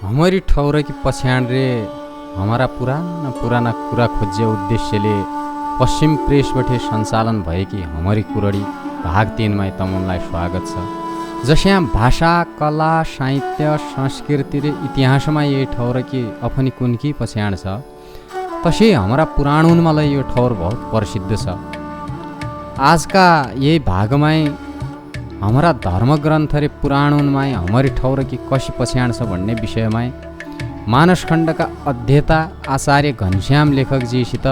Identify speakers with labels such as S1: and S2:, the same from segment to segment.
S1: हमारी ठौर की पछ्याण रे हमारा पुराना पुराना कुरा खोज्य उद्देश्यले पश्चिम प्रेसबाट सञ्चालन भएकी हमारी कुरडी भाग 3 मा तमनलाई स्वागत छ। जस्या भाषा कला साहित्य संस्कृति र इतिहासमा यही ठौर की अफनी कुनकी पछ्याण छ, तसै हमारा पुराणों मलाई यो ठौर बहुत प्रसिद्ध छ। आजका यही भागमा हमारा धर्मग्रन्थ रे पुराणों हमारी ठौर की कसी पछ्याण छ भन्ने विषयमा मानसखण्डका अध्येता आचार्य घनश्याम लेखकजीसित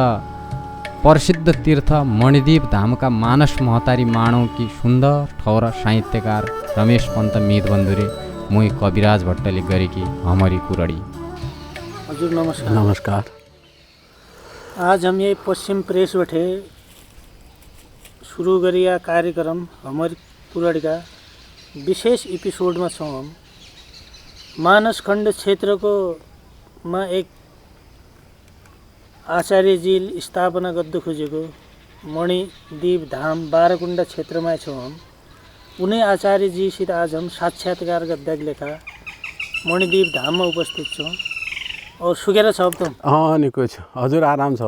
S1: प्रसिद्ध तीर्थ मणिदीप धामका मानस महतारी माणौ की सुन्दर ठौर साहित्यकार रमेश पन्त मितबन्धुरे मोही कविराज भट्टले गरेकी हमारी कुरडी।
S2: हजुर नमस्कार।
S3: नमस्कार।
S2: आज हम ये पश्चिम प्रेसबाट सुरु गरिया कार्यक्रम हमारी कुरडी का विशेष एपिसोडमा छौँ। हम मानसखण्ड क्षेत्रको मा एक आचार्यजी स्थापना गर्दै खोजेको मणिदीप धाम बाराकुण्डा क्षेत्रमा छौँ। हम उनै आचार्यजीसित आज हम साक्षात्कार गर्दै लेखा मणिदीप धाममा उपस्थित छौँ। और सुकेर छ त?
S3: निको छ हजुर, आराम छ।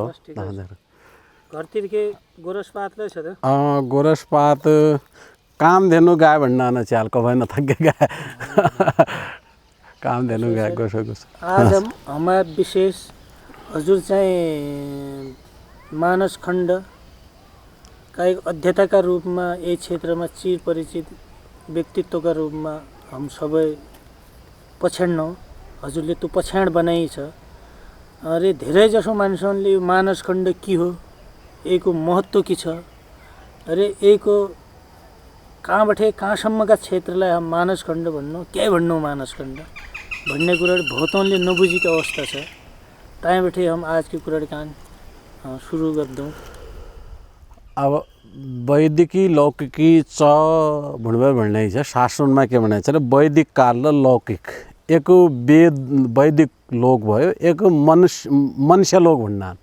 S2: घरतिर के गोरसपातले छ त?
S3: गोरसपात काम धेनु गाय भन्न न चाल कभै न थके गाय काम धेनु गाय गोसो।
S2: आज हम हमारा विशेष हजुर चाहिँ मानसखण्ड का एक अध्येता का रूप में ये क्षेत्र में चिर परिचित व्यक्तित्व का रूप में हम सबै पछ्याड्नौँ। हजुरले त्यो पछ्याड बनाइ छ। अरे धेरै जसो मानिसहरूले यो मानसखण्ड के हो, यसको महत्त्व के छ, अरे यसको कहाँबाट कहाँसम्मका क्षेत्रलाई हम मानसखण्ड भन्नु, के भन्नु मानसखण्ड भन्ने कुरा बहुतौंले नबुझेको अवस्था छ। त्यहीँबाट हम आज की कुराडी कान सुरु गर्दौँ।
S3: अब वैदिकी लौकिकी च भन्ने भन्ने छ। शास्त्रमा के भनाइ छ, वैदिक काल र लौकिक। एक वेद वैदिक लोक भयो, एक मनुष्य लोक भन्नान,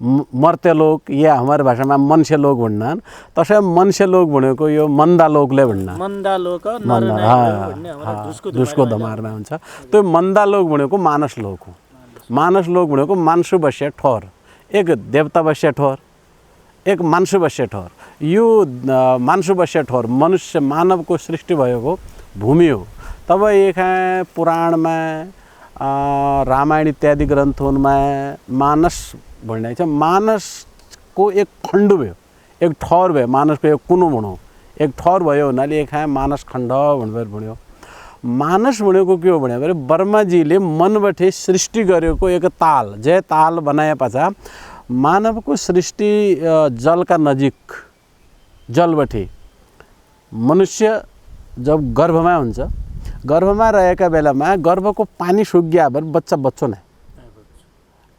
S3: मर्त्य लोक या हमारे भाषामा मनुष्य लोक भन्नान। तसै मनुष्य लोक भनेको यो मन्दालोकले भन्नान।
S2: मन्दालोक
S3: धुसको धमारमा हुन्छ। त्यो मन्दालोक भनेको मानस लोक हो। मानस लोक भनेको मान्सु बस्या ठौर, एक देवता बस्या ठौर, एक मान्सु बस्या ठौर। यो मान्सु बस्या ठौर मनुष्य मानवको सृष्टि भएको भूमि हो। तब यहाँ पुराणमा रामायण इत्यादि ग्रन्थमा मानस भन्ने छ। मानसको एक खण्ड भयो, एक ठौर भयो। मानसको एक कुनो भनौँ, एक ठौर भयो हुनाले यहाँ मानस खण्ड भनेर भन्यो। मानस भनेको के हो भने ब्रह्माजीले मनबाट सृष्टि गरेको एक ताल, जे ताल बनाए पछा मानवको सृष्टि जलका नजिक, जलबाट मनुष्य जब गर्भमा हुन्छ, गर्भमा रहेका बेलामा गर्भको पानी सुक्या भएर बच्चा बच्चो नै।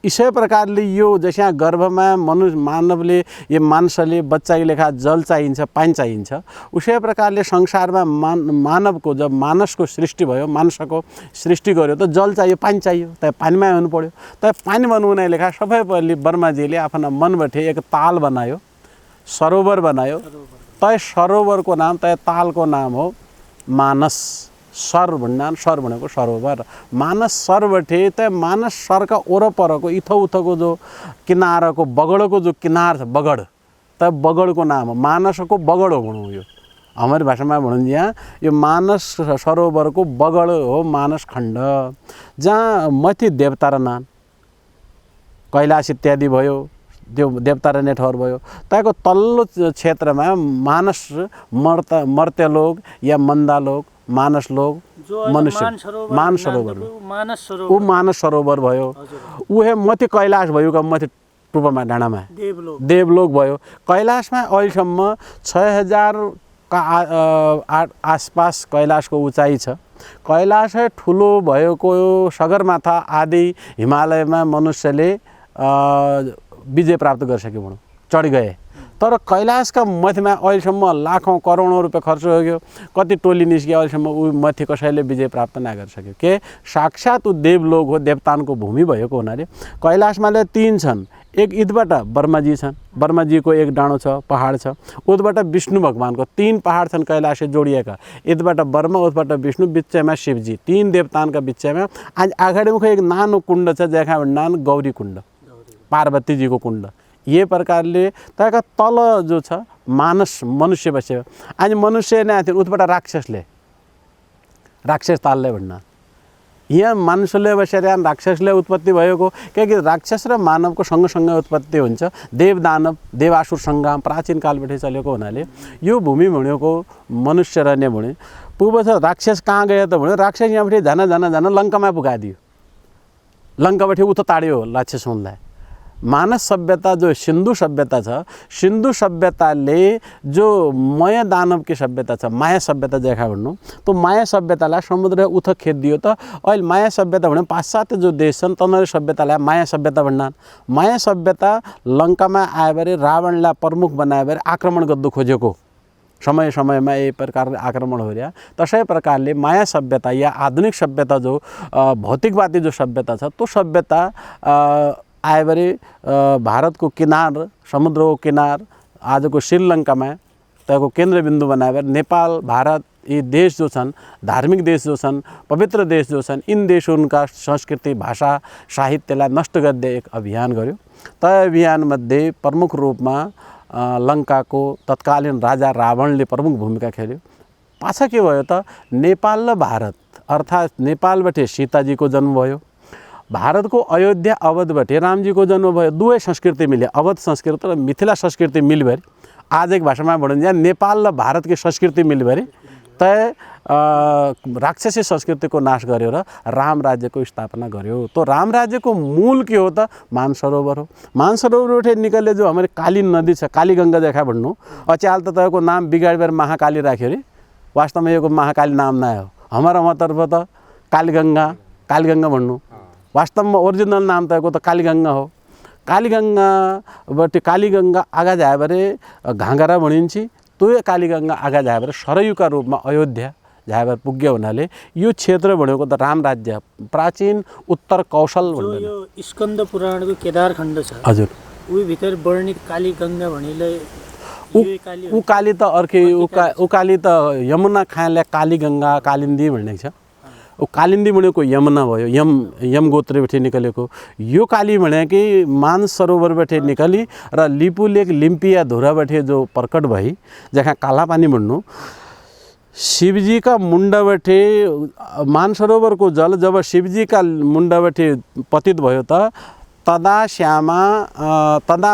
S3: इसै प्रकारले यो जस्या गर्भमा मानवले यो मान्छेले बच्चाको लेखा जल चाहिन्छ, पानी चाहिन्छ, उसै प्रकारले संसारमा मानवको जब मानसको सृष्टि भयो, मानसको सृष्टि गर्यो त जल चाहियो, पानी चाहियो, त पानीमै हुनु पर्यो। त पानी बनाउने लेखा सबै पहिले ब्रह्माजीले आफ्ना मनबाट एक ताल बनायो, सरोवर बनायो। तय सरोवरको नाम, तय तालको नाम हो मानस। सर भन्नान, सर भनेको सरोवर। मानस सरबाट त मानस सरका ओरपरको इथौथको जो किनारको बगडको जो किनार छ, बगड, त बगडको नाम हो मानसको बगड हो भनौँ। यो हाम्रो भाषामा भनौँ यहाँ यो मानस सरोवरको बगड हो मानस खण्ड। जहाँ मथि देवता र नान कैलाश इत्यादि भयो, त्यो देवता र नेठौर भयो। त्यहाँको तल्लो क्षेत्रमा मानस मर्त्यलोक या मन्दालोक, मानस लोक, मनुष्य मानसरोवर, ऊ मानस सरोवर भयो। उहे मथि कैलाश भयो, का मथि टुप्पामा डाँडामा देवलोक भयो। कैलाशमा अहिलेसम्म 6000 का आसपास कैलाशको उचाइ छ। कैलाश ठुलो भएको सगरमाथा आदि हिमालयमा मनुष्यले विजय प्राप्त गरिसक्यो भनौँ, चढी गए। तर कैलाशका मथिमा अहिलेसम्म लाखौँ करोडौँ रुपियाँ खर्च हो गयो, कति टोली निस्क्यो, अहिलेसम्म ऊ मथि कसैले विजय प्राप्त नगरिसक्यो। के साक्षात् ऊ देवलोक हो, देवतानको भूमि भएको हुनाले कैलाशमा 3 छन्। एक ईदबाट ब्रह्माजी छन्, ब्रह्माजीको एक डाँडो छ, पहाड छ। उतबाट विष्णु भगवानको 3 पहाड छन् कैलाशले जोडिएका। ईदबाट ब्रह्मा, उतबाट विष्णु, बिचमा शिवजी, 3 देवताका बिचमा। आज अगाडि मुख एक नानो कुण्ड छ, जहाँ नाम गौरी कुण्ड, पार्वतीजीको कुण्ड। ये प्रकारले त्यहाँका तल जो छ मानस मनुष्य बस्यो। आज मनुष्य नै थियो, उतबाट राक्षस तालले भन्न। यहाँ मानिसले बसेर राक्षसले उत्पत्ति भएको, किनकि राक्षस र मानवको सँगसँगै उत्पत्ति हुन्छ। देव दानव, देवासुर सङ्ग्राम प्राचीन कालबाट चलेको हुनाले यो भूमि भनेको मनुष्य रहने भने पूर्व छ। राक्षस कहाँ गयो त भन्यो, राक्षस यहाँबाट जान लङ्कामा पुगादियो, लङ्काबाट उता ताड्यो राक्षसलाई। मानस सभ्यता जो सिन्धु सभ्यता छ, सिन्धु सभ्यताले जो मय दानवकी सभ्यता छ, माया सभ्यता देखा भन्नु, तो माया सभ्यतालाई समुद्र उथ खेदियो। त अहिले माया सभ्यता भने पाश्चात्य जो देश छन् तनरी सभ्यतालाई माया सभ्यता भन्नान्। माया सभ्यता लङ्कामा आएबारे रावणलाई प्रमुख बनाएर आक्रमण गर्नु खोजेको, समय समयमा यही प्रकारले आक्रमण हो रहा। तसै प्रकारले माया सभ्यता या आधुनिक सभ्यता जो भौतिकवादी जो सभ्यता छ, तो सभ्यता आएबारे भारतको किनार, समुद्रको किनार, आजको श्रीलङ्कामा त्यसको केन्द्रबिन्दु बनाएर नेपाल, भारत यी देश जो छन्, धार्मिक देश जो छन्, पवित्र देश जो छन्, यिन देशहरूका संस्कृति, भाषा, साहित्यलाई नष्ट गर्ने एक अभियान गर्यो। त्यो अभियानमध्ये प्रमुख रूपमा लङ्काको तत्कालीन राजा रावणले प्रमुख भूमिका खेल्यो। पाछा के भयो त, नेपाल र भारत अर्थात् नेपालबाट सीताजीको जन्म भयो, भारतको अयोध्या अवधबाट रामजीको जन्म भयो। दुवै संस्कृति मिले, अवध संस्कृति र मिथिला संस्कृति मिलभरि आज एक भाषामा भनिन्छ नेपाल र भारतकी संस्कृति मिलभरि तय राक्षसी संस्कृतिको नाश गर्यो र राम राज्यको स्थापना गर्यो। तो राम राज्यको मूल के हो त, मानसरोवर हो। मानसरोवरबाट निकले जो हमारे काली नदी छ, कालीगङ्गा देखा भन्नु, अचाल त तपाईँको नाम बिगाडेर महाकाली राख्यो अरे, वास्तवमा यो महाकाली नाम नै हो। हमारा मतर्फ त कालीगङ्गा भन्नु, वास्तवमा ओरिजिनल नाम तपाईँको त कालीगङ्गा हो। कालीगङ्गाबाट कालीगङ्गा आगा जाएबारे घाँगरा भनिन्छ। त्यो कालीगङ्गा आगा जाएबारे सरयुका रूपमा अयोध्या जाएबार पुग्यो हुनाले यो क्षेत्र भनेको त राम राज्य, प्राचीन उत्तर कौशल भन्ने।
S2: यो स्कन्द पुराणको केदार खण्ड छ, हजुर, उही भित्र वर्णित कालीगङ्गा भनिले
S3: ऊ काली त अर्कै, ऊ काली त यमुना खाले कालीगङ्गा कालिन्दी भन्ने छ। ऊ कालिन्दी भनेको यमुना भयो, यम गोत्रबाट निकलेको। यो काली भने कि मानसरोवरबाट निकली र लिपु लेक लिम्पिया धुराबाट जो प्रकट भई, जहाँ काला पानी भन्नु, शिवजी का मुण्डबाट मानसरोवरको जल जब शिवजी का मुण्डबाट पतित भयो त तदा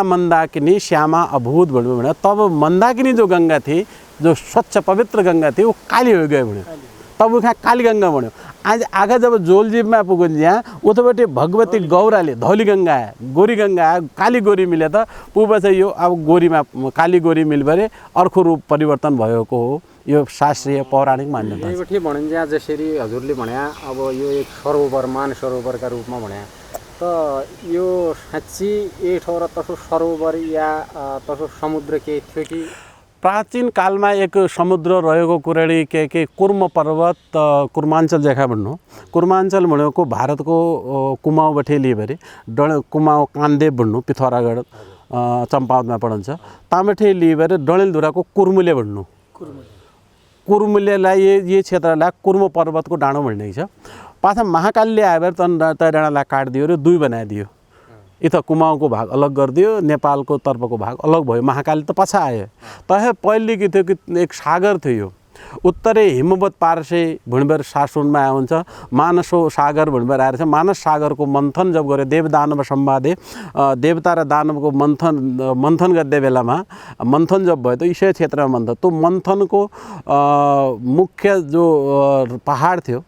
S3: मन्दाकिनी श्यामा अभूत भन्यो भने तब मन्दाकिनी जो गङ्गा थी, जो स्वच्छ पवित्र गङ्गा थी, वो काली हो गयो भन्यो। तब उहाँ कालीगङ्गा भन्यो। आज आगा जब जोलजीवमा पुग्यो यहाँ उतबाट भगवती गौराले धौली गङ्गा गोरी गङ्गा काली गोरी मिले त पूर्व चाहिँ यो अब गोरीमा काली गोरी मिलभरे अर्को रूप परिवर्तन भएको हो। यो शास्त्रीय पौराणिक मान्यता
S1: यहीँबाट भनिन्छ जसरी हजुरले भने अब यो एक सरोवर मानसरोवरका रूपमा भने त यो साँच्ची एक ठाउँ तसो सरोवर या तसो समुद्र के थियो कि
S3: प्राचीन कालमा एक समुद्र रहेको कुराडी के कुर्म पर्वत कुर्माञ्चल देखा भन्नु। कुर्माञ्चल भनेको भारतको कुमाउँबाट लिएभरि कुमाउँ कान्देव भन्नु, पिथौरागढ चम्पावतमा पढन्छ, ताबाट लिएभरि डडेलधुराको कुर्मुले भन्नु। कुर्मुलेलाई ये क्षेत्रलाई कुर्म पर्वतको डाँडो भन्ने छ। पाछा महाकालीले आएर त्यो डाँडालाई काटिदियो र दुई बनाइदियो। यता कुमाउँको भाग अलग गरिदियो, नेपालको तर्फको भाग अलग भयो। महाकाली त पछि आयो। तहे पहिले के थियो कि एक सागर थियो, उत्तरे हिमवत पार्से भुँडभर सासुनमा आउँछ, मानसो सागर भुँडभर आएर छ। मानस सागरको मन्थन जब गरे देव दानव सम्वादे, देवता र दानवको मन्थन गर्दै बेलामा मन्थन जब भयो त ईशाय क्षेत्रमा मन्थन, त्यो मन्थनको मुख्य जो पहाड थियो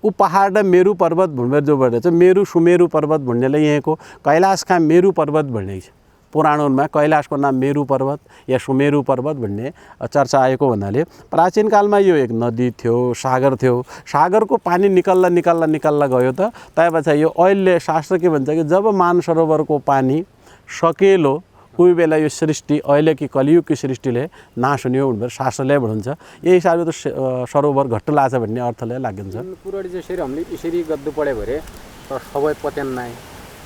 S3: ऊ पहाड मेरु पर्वत भुँडभर जो बढेछ। मेरु सुमेरु पर्वत भन्नेलाई यहाँको कैलाशका मेरु पर्वत भन्ने छ। पुराणोमा कैलाशको नाम मेरु पर्वत या सुमेरु पर्वत भन्ने चर्चा आएको भन्नाले प्राचीन कालमा यो एक नदी थियो, सागर थियो। सागरको पानी निकल्ला गयो त त्यसपछि यो अहिले शास्त्र के भन्छ कि जब मानसरोवरको पानी सकेलो कोही बेला यो सृष्टि अहिलेकी कलियुगकी सृष्टिले नाश हुने हो भनेर शास्त्रले भन्छ। यही हिसाबले त सरोवर घट्ट लाग्छ भन्ने अर्थले लागिन्छ।
S1: कुरडी जसरी हामीले यसरी गद्दु पढ्यो भने तर सबै पत्यान नाही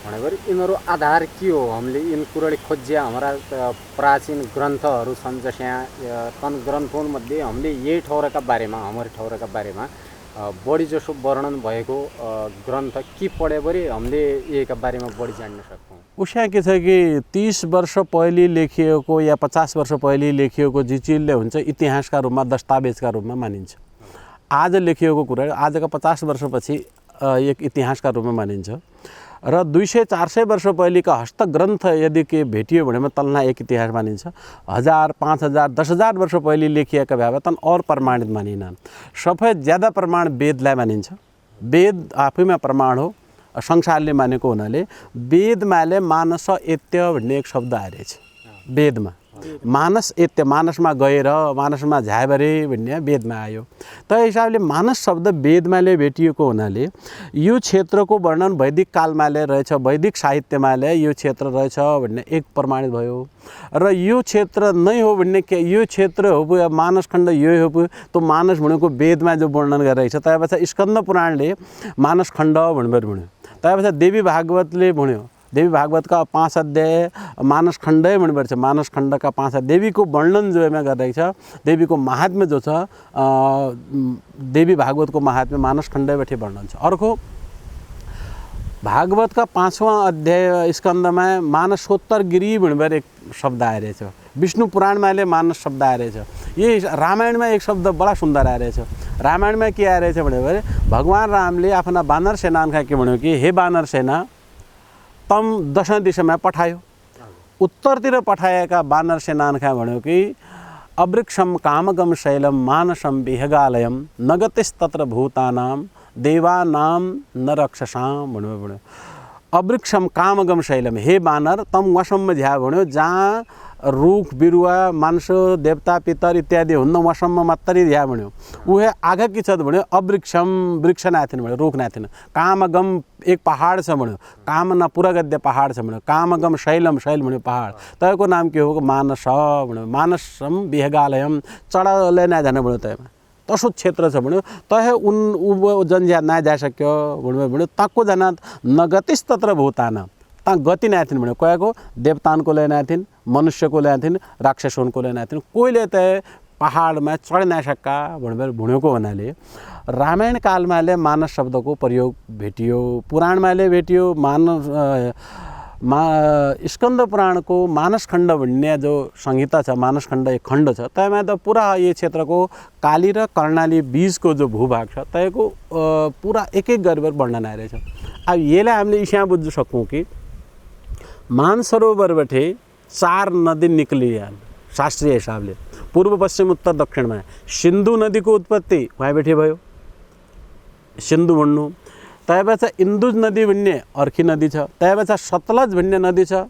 S1: भनेपछि यिनीहरू आधार के हो? हामीले यिन कुरडी खोज्या हाम्रा प्राचीन ग्रन्थहरू छन्, जस्या तन ग्रन्थमध्ये हामीले यही ठाउँका बारेमा हाम्रो ठाउँका बारेमा बढी जसो वर्णन भएको ग्रन्थ के पढ्यो भने हामीले यहीका बारेमा बढी जान्न सक्छौँ।
S3: उसमा के छ कि 30 वर्ष पहिले लेखिएको या 50 वर्ष पहिले लेखिएको जे चिजले हुन्छ इतिहासका रूपमा दस्तावेजका रूपमा मानिन्छ। आज लेखिएको कुरा आजका 50 वर्षपछि एक इतिहासका रूपमा मानिन्छ र 200-400 वर्ष पहिलेका हस्तग्रन्थ यदि के भेटियो भने तलना एक इतिहास मानिन्छ। 1000, 5000, 10,000 वर्ष पहिले लेखिएका भए तन और प्रमाणित मानिनन्। सबै ज्यादा प्रमाण वेदलाई मानिन्छ। वेद आफैमा प्रमाण हो, संसारले मानेको हुनाले वेदमाले मानस एत्य भन्ने एक शब्द आएछ। वेदमा मानस एत्य, मानसमा गएर मानसमा झाबरे भन्ने वेदमा आयो। त हिसाबले मानस शब्द वेदमाले भेटिएको हुनाले यो क्षेत्रको वर्णन वैदिक कालमाले रहेछ, वैदिक साहित्यमाले यो क्षेत्र रहेछ भन्ने एक प्रमाणित भयो। र यो क्षेत्र नै हो भन्ने के यो क्षेत्र हो मानस खण्ड यो हो त मानस भनेको वेदमा जो वर्णन गरेछ। त्यसपछि स्कन्द पुराणले मानस खण्ड भनेर भन्यो। त्यसपछि देवी भागवतले भन्यो, देवी भागवत का 5 अध्याय मानस खण्डै भन्नुपर्छ। मानस खण्ड का 5 देवीको वर्णन जो यसमा गरिरहेको छ, देवीको महात्म्य जो छ, देवी भागवतको महात्म्य मानस खण्डैबाट वर्णन छ। अर्को भागवत का 5वां अध्याय स्कन्दमा मानसोत्तर गिरी भनेर एक शब्द आइरहेछ। विष्णु पुराणमाले मानस शब्द आइरहेछ। यही रामायणमा एक शब्द बडा सुन्दर आइरहेछ। रामायणमा के आइरहेछ भने भगवान रामले आफ्ना बानर सेनाका के भन्यो कि हे बानर सेना तम दक्षिण दिशामा पठायो। उत्तरतिर पठाएका बानर सेनानका भन्यो कि अवृक्षम कामगम शैलम मानसम विहगालयम नगतिस्तत्र भूतानां देवानां नरक्षसां भन्यो। अवृक्षम कामगम शैलम, हे बानर तम वसममा झ्या भन्यो जहाँ रुख बिरुवा मान्छे देवता पितर इत्यादि हुन्न वसममा मात्रै झ्या भन्यो। उहे आगा के छ भन्यो अवृक्षम, वृक्ष नाथिन भन्यो, रुख नाथिन। कामगम एक पहाड छ भन्यो, काम न पुरा गद्य पहाड छ भन्यो। कामगम शैलम, शैल भन्यो पहाड। तयको नाम के हो मानस भन्यो। मानसम विहगालयम, चढाले नै जान भन्यो। तयमा तसो क्षेत्र छ भन्यो। तहे उन जनज्या ना जा सक्यो भन्यो। ताको जाना नगतिस्तत्र भूताना, ता गति नाथिन भन्यो। कयको देवतानको ले नाथिन, मनुष्यको ले नाथिन, राक्षसोनको ले नाथिन। कोहीले त पहाडमा चढ नसक्का भनेर भनेको हुनाले रामायण कालमाले मानस शब्दको प्रयोग भेटियो, पुराणमाले भेटियो। स्कन्द पुराणको मानस खण्ड भन्ने जो संहिता छ, मानस खण्ड एक खण्ड छ। त्यसमा त पुरा यो क्षेत्रको काली र कर्णाली बीचको जो भूभाग छ त्यसको पुरा एक एक गरेर वर्णन आइरहेछ। अब यसलाई हामीले यहाँ बुझ्न सकौँ कि मानसरोवरबाट 4 नदी निक्लियान् शास्त्रीय हिसाबले। पूर्व पश्चिम उत्तर दक्षिणमा सिन्धु नदीको उत्पत्ति वहाँबाट भयो, सिन्धु भन्नु। त्यसपछि इन्दुज नदी भन्ने अर्की नदी छ। त्यसपछि सतलज भन्ने नदी छ,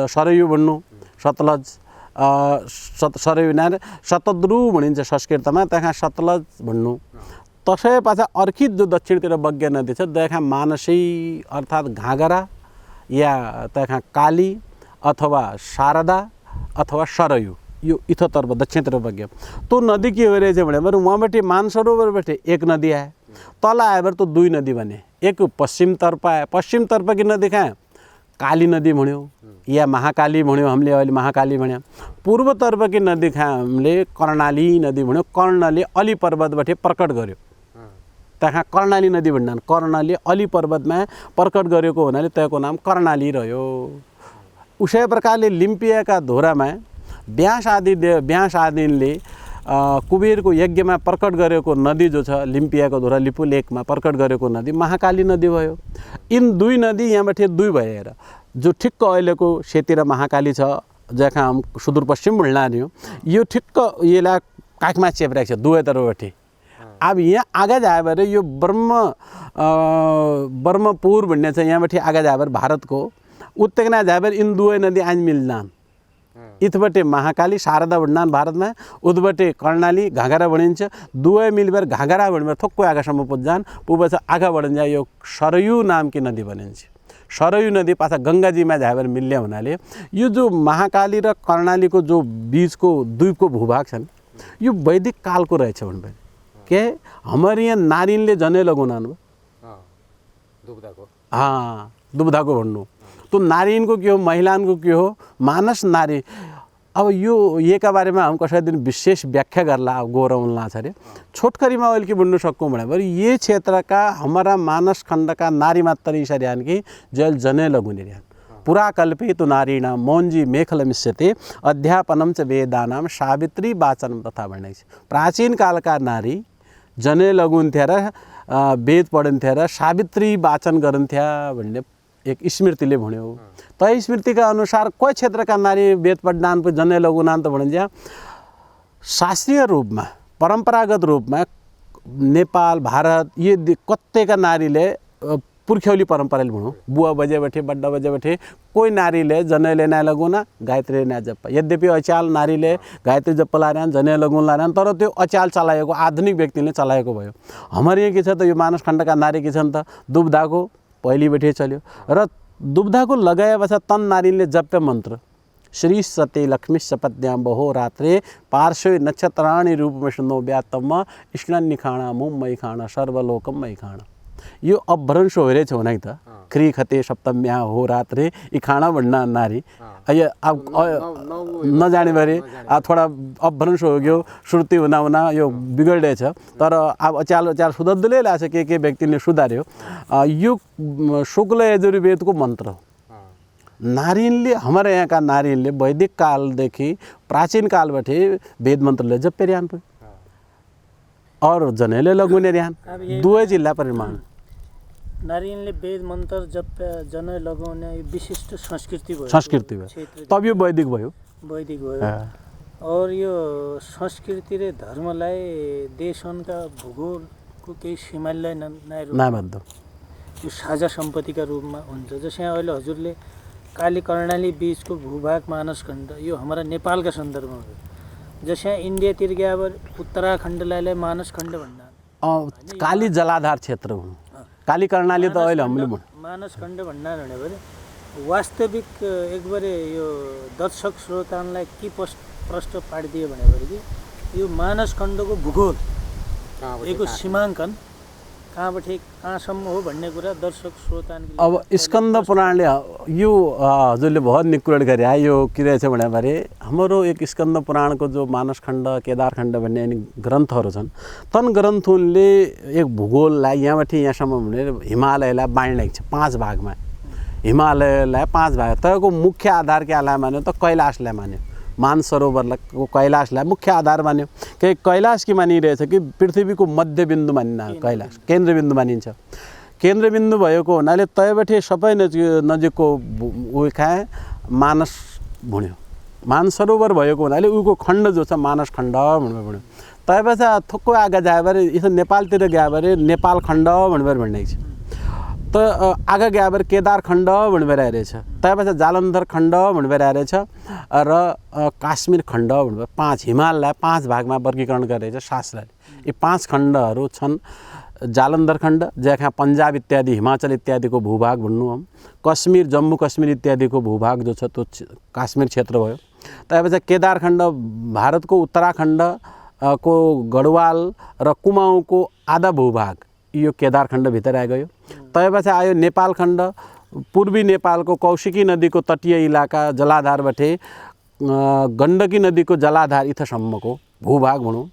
S3: सरयू भन्नु। सतलज सरयू नारे शतद्रु भनिन्छ संस्कृतमा, त्यहाँ सतलज भन्नु। त्यसैपछि अर्की जो दक्षिणतिर बग्ने नदी छ त्यहाँ मानसी अर्थात् घागरा या त्यहाँ काली अथवा शारदा अथवा सरयू, यो इथोतर्फ दक्षिणतिर बग्यो। तो नदी के हो रहेछ भने वहाँबाट मानसरोवरबाट एक नदी आयो, तल आएर तो 2 नदी बने। एक पश्चिमतर्फ आयो, पश्चिमतर्फकी नदी कहाँ काली नदी भन्यो या महाकाली भन्यो, हामीले अहिले महाकाली भन्यो। पूर्वतर्फकी नदी कहाँ हामीले कर्णाली नदी भन्यो। कर्णले अली पर्वतबाट प्रकट गर्यो, त्यहाँ कर्णाली नदी भन्नान्। कर्णले अली पर्वतमा प्रकट गरेको हुनाले त्यसको नाम कर्णाली रह्यो। उसै प्रकारले लिम्पियाका धोरामा व्यास आदिले कुबेरको यज्ञमा प्रकट गरेको नदी जो छ लिम्पियाको धोरा लिपु लेकमा प्रकट गरेको नदी महाकाली नदी भयो। यिन 2 नदी यहाँबाट 2 भएर जो ठिक्क अहिलेको सेतिर महाकाली छ जहाँ सुदूरपश्चिम बुल्लानी हो, यो ठिक्क यसलाई काखमा चेपिरहेको छ दुवैतर्फबाट। अब यहाँ आगा जायो भने यो ब्रह्मपुर भन्ने छ, यहाँबाट आगा जायो भने भारतको उत्तेजना जायो भने यिन 2 नदी आज मिल्नान्। इथबटे महाकाली शारदा भन्नान् भारतमा, उतबटे कर्णाली घागरा भनिन्छ। 2 मिलभर घागरा भनेर थोक्कै आगासम्म पुग्छन्। पुगेपछि आगा बढ्न यो सरयू नामकी नदी बनिन्छ। सरयू नदी पाछा गङ्गाजीमा झाएर मिल्ने हुनाले यो जो महाकाली र कर्णालीको जो बीचको द्वीपको भूभाग छन् यो वैदिक कालको रहेछ भन्नु के हाम्रो यहाँ नारिनले जनै लगाउनु दुब्धाको भन्नु तो नारीनको के हो महिलानको के हो मानस नारी अब यो का बारेमा हम कसै दिन विशेष व्याख्या गर्ला गौरवला छ अरे छोटकरीमा अहिले के भन्नु सकौँ भने ये क्षेत्रका हमारा मानस खण्डका नारी मात्र इसर्यान कि जल जनै लगुने रियान पुरा कल्पितु नारीणां मौंजी मेखलमिष्यते अध्यापनम च वेदानां सावित्री वाचनम तथा भन्ने छ। प्राचीन कालका नारी जनै लगुन्थ्या र वेद पढन्थ्या र सावित्री वाचन गरन्थ्या भन्ने एक स्मृतिले भन्यो। तै स्मृतिका अनुसार कोही क्षेत्रका नारी वेद पढ्नान पे जनै लगाउनान त भनिन्छ शास्त्रीय रूपमा परम्परागत रूपमा नेपाल भारत ये कत्तेका नारीले पुर्ख्यौली परम्पराले भनौँ बुवा बजे बैठे बड्डा बजे बैठे कोही नारीले जनैले नै लगाउन गायत्री नै जप यद्यपि अचाल नारीले गायत्री जप लारान जनै लगाउन लारान तर त्यो अचाल चलाएको आधुनिक व्यक्तिले चलाएको भयो। हाम्रो यहाँ के छ त यो मानस खण्डका नारी के छन् त दुब्धाको पहिले बैठे चल्यो र दुब्धाको लगाएपछि तन नारीले जप्य मन्त्र श्री सते लक्ष्मी सपद्याम बहो रात्रे पार्श्वे नक्षत्राणी रूप विष्णु व्यातम स्नान निखाणा मुम्मय खाणा सर्वलोकमय खाणा यो अपभ्रंश होइरहेछ हुनाइ त क्री खते सप्तम्या हो रात्रे यी खाना भन्ना नारी अब नजाने भरे थोड़ा अपभ्रंश हो गयो श्रुति हुना हुना यो बिगडेछ तर अब अचाल अचाल सुधर्दै ल्याछ के व्यक्तिले सुधार्यो यो शुक्ल यजुर्वेदको मन्त्र हो। नारीले हमारे यहाँका नारीले वैदिक कालदेखि प्राचीन कालबाटै वेद मन्त्रले जप्पेर्यान पो और जनैले लगाउने र्यान दुवै जिल्ला परिमाण
S2: नारीले वेद मन्त्र जप जनै लगाउने विशिष्ट संस्कृति भयो
S3: तब यो वैदिक भयो
S2: और यो संस्कृति र धर्मलाई देशनका भूगोलको केही सीमालाई
S3: नबाध्य
S2: यो साझा सम्पत्तिका रूपमा हुन्छ। जस्तै अहिले हजुरले काली कर्णाली बीचको भूभाग मानसखण्ड यो हाम्रा नेपालका सन्दर्भमा हो। जस्तै इन्डियातिर गए अब उत्तराखण्डलाई मानसखण्ड भन्ना
S3: काली जलाधार क्षेत्र हो। काली कर्णाली त अहिले हामीले
S2: मानसखण्ड भन्ना भने वास्तविक एकबारे यो दर्शक श्रोतालाई के प्रश्न पाडिदियो भने यो मानसखण्डको भूगोल यसको सीमाङ्कन कहाँबाट कहाँसम्म हो भन्ने कुरा दर्शक श्रोताले
S3: अब स्कन्द पुराणले यो हजुरले बहुत निकुरण गरे यो के रहेछ भने हाम्रो एक स्कन्द पुराणको जो मानसखण्ड केदारखण्ड भन्ने ग्रन्थहरू छन् तन ग्रन्थले एक भूगोललाई यहाँबाट यहाँसम्म भने हिमालयलाई बाँड्नेछ 5 भागमा। हिमालयलाई 5 भाग तपाईँको मुख्य आधार केलाई मान्यो त कैलाशलाई मान्यो मानसरोवरको कैलाशलाई मुख्य आधार मान्यो कि कैलाश के मानिरहेछ कि पृथ्वीको मध्यबिन्दु मानिन्छ कैलाश केन्द्रबिन्दु मानिन्छ। केन्द्रबिन्दु भएको हुनाले तयबाटै सबै नजिकको उयो कहाँ मानस भन्यो मानसरोवर भएको हुनाले उको खण्ड जो छ मानस खण्ड भन्यो तयपछि थोक्को आगा जाए भरे यसो नेपालतिर गए भरे नेपाल खण्ड भन्ने छ त आगा गए भरे केदार खण्ड भन्ने रहेछ तयपछि जालन्धर खण्ड भन्ने रहेछ र काश्मीर खण्ड भन्ने 5 हिमाललाई 5 भागमा वर्गीकरण गरेछ शास्त्रले। यी 5 खण्डहरू छन् जालन्धर खण्ड जहाँ पन्जाब इत्यादि हिमाचल इत्यादिको भूभाग भन्नु हम कश्मीर जम्मू कश्मीर इत्यादिको भूभाग जो छ त्यो काश्मीर क्षेत्र भयो। त्यसपछि केदार खण्ड भारतको उत्तराखण्ड को गढवाल र कुमाऊँको आधा भूभाग यो केदार खण्ड भित्र आइगयो। त्यसपछि आयो नेपाल खण्ड पूर्वी नेपालको कौशिकी नदीको तटीय इलाका जलाधारबाट गण्डकी नदीको जलाधार इथसम्मको भूभाग भनौँ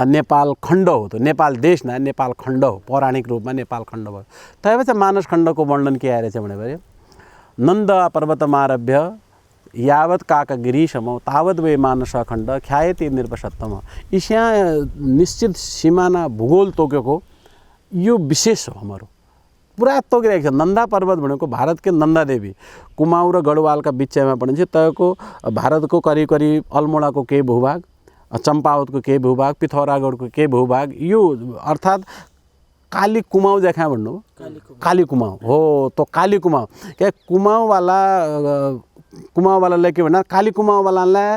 S3: नेपाल खण्ड हो। त नेपाल देश न नेपाल खण्ड हो पौराणिक रूपमा नेपाल खण्ड भयो। त्यसपछि मानस खण्डको वर्णन के आएछ भने नन्द पर्वतमारभ्य यावत काकगिरीसम्म तावत वे मानस खण्ड ख्यायति निर्वसत्तम इस्या निश्चित सिमाना भूगोल तोकेको यो विशेष हो। हाम्रो पुरा तोकिरहेको छ। नन्दा पर्वत भनेको भारतकै नन्दा देवी कुमाऊँ र गढवालका बिचमा पर्छ तयको भारतको करिब करिब अल्मोडाको केही भूभाग चम्पावतको केही भूभाग पिथौरागढको केही भूभाग यो अर्थात् काली कुमाऊँ जहाँ भन्नु काली कुमाऊँ हो। तो काली कुमाऊँ क्या कुमाऊँवालालाई के भन्दा काली कुमाऊँवालालाई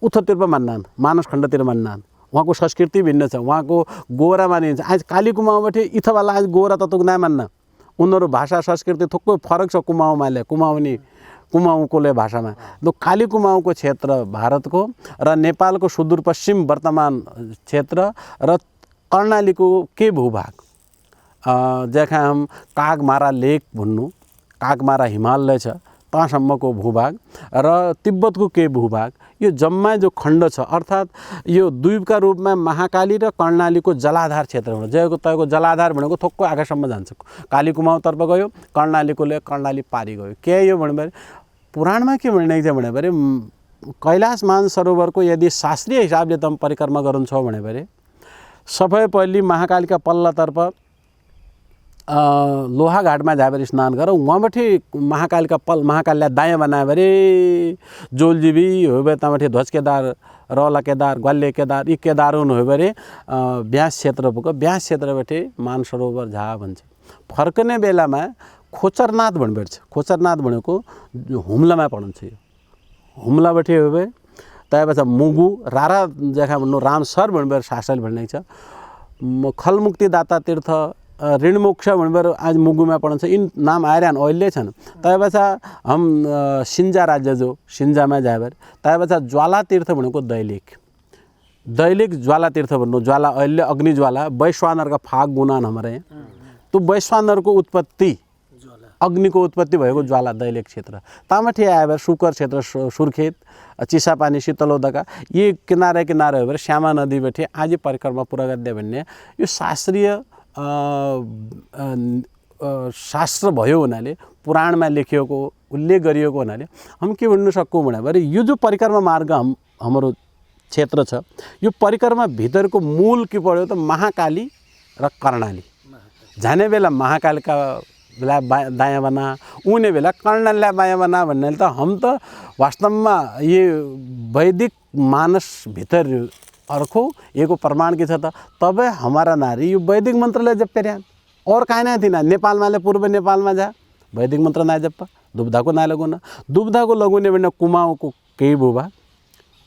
S3: उत्तरतिर मान्नान् मानस खण्डतिर मान्नान् वहाँको संस्कृति भिन्न छ। वहाँको गोरा मानिन्छ आज काली कुमाऊँबाट इथवाला आज गोरा ततुक नै मान्न उनीहरू भाषा संस्कृति थुप्रै फरक छ कुमाउँमाले कुमाउँकोले भाषामा ल काली कुमाउँको क्षेत्र भारतको र नेपालको सुदूरपश्चिम वर्तमान क्षेत्र र कर्णालीको के भूभाग जहाँ हम कागमारा लेक भन्नु कागमारा हिमालय छ तँसम्मको भूभाग र तिब्बतको के भूभाग यो जम्मा जो खण्ड छ अर्थात् यो द्वीपका रूपमा महाकाली र कर्णालीको जलाधार क्षेत्र हो जयको तयको जलाधार भनेको थोक्कै आकाशसम्म जान्छ काली कुमाउँतर्फ गयो कर्णालीकोले कर्णाली पारी गयो के यो भने पुराणमा के भनिएको छ भने कैलाश मानसरोवरको यदि शास्त्रीय हिसाबले तम परिक्रमा गर्छौ भने सबै पहिले महाकालीका पल्लातर्फ लोहाघाटमा जाएर स्नान गर वहाँबाट महाकालीलाई दायाँ बनायो भने जोलजीबी हो भने त्यहाँबाट ध्वज केदार रौला केदार ग्वाल्य केदार यी केदार हो भने ब्यास क्षेत्र पुग्यो ब्यास क्षेत्रबाट मानसरोवर झा भन्छ फर्कने बेलामा खोचरनाथ भन्नुपर्छ खोचरनाथ भनेको हुम्लामा पर्छ यो हुम्लाबाट हो भने त्यसपछि मुगु रारा जग्गा भन्नु रामसर भनेर शास्त्रले भनेको छ खलमुक्तिदाता तीर्थ ऋणमोक्ष भनेर आज मुगुमा पर्छ यिन नाम आइरहन अहिले छन् त्यसपछि हम सिन्जा राज्य जो सिन्जामा जाएर त्यसपछि ज्वाला तीर्थ भनेको दैलेख ज्वाला तीर्थ भन्नु ज्वाला अहिले अग्नि ज्वाला वैश्वानरका फाग गुनान हमारे त्यो वैश्वानरको उत्पत्ति अग्निको उत्पत्ति भएको ज्वाला दैलेख क्षेत्र तामाठी आएर सुकर क्षेत्र सुर्खेत चिसापानी शीतलोदका यी किनारे भएर श्यामा नदीबाट आज परिक्रमा पुरा गर्दै भन्ने यो शास्त्रीय शास्त्र भयो हुनाले पुराणमा लेखिएको उल्लेख गरिएको हुनाले हम के भन्नु सक्छौँ भने यो जो परिक्रमा मार्ग हाम्रो क्षेत्र छ यो परिक्रमा भित्रको मूल के पर्यो त महाकाली र कर्णाली जाने बेला महाकालका बेला दायाँ बना उनी बेला कर्णालीलाई बायाँ बना भन्नाले त हम त वास्तवमा ये वैदिक मानस भित्र अर्को येको प्रमाण के छ त तब हमारा नारी यो वैदिक मन्त्रले जप्पेर्यान और काहे ना थिना नेपालमाले पूर्व नेपालमा जा वैदिक मन्त्र ना जप्पा दुब्धाको ना लगुन दुब्धाको लगुने भने कुमाउँको केही भूभाग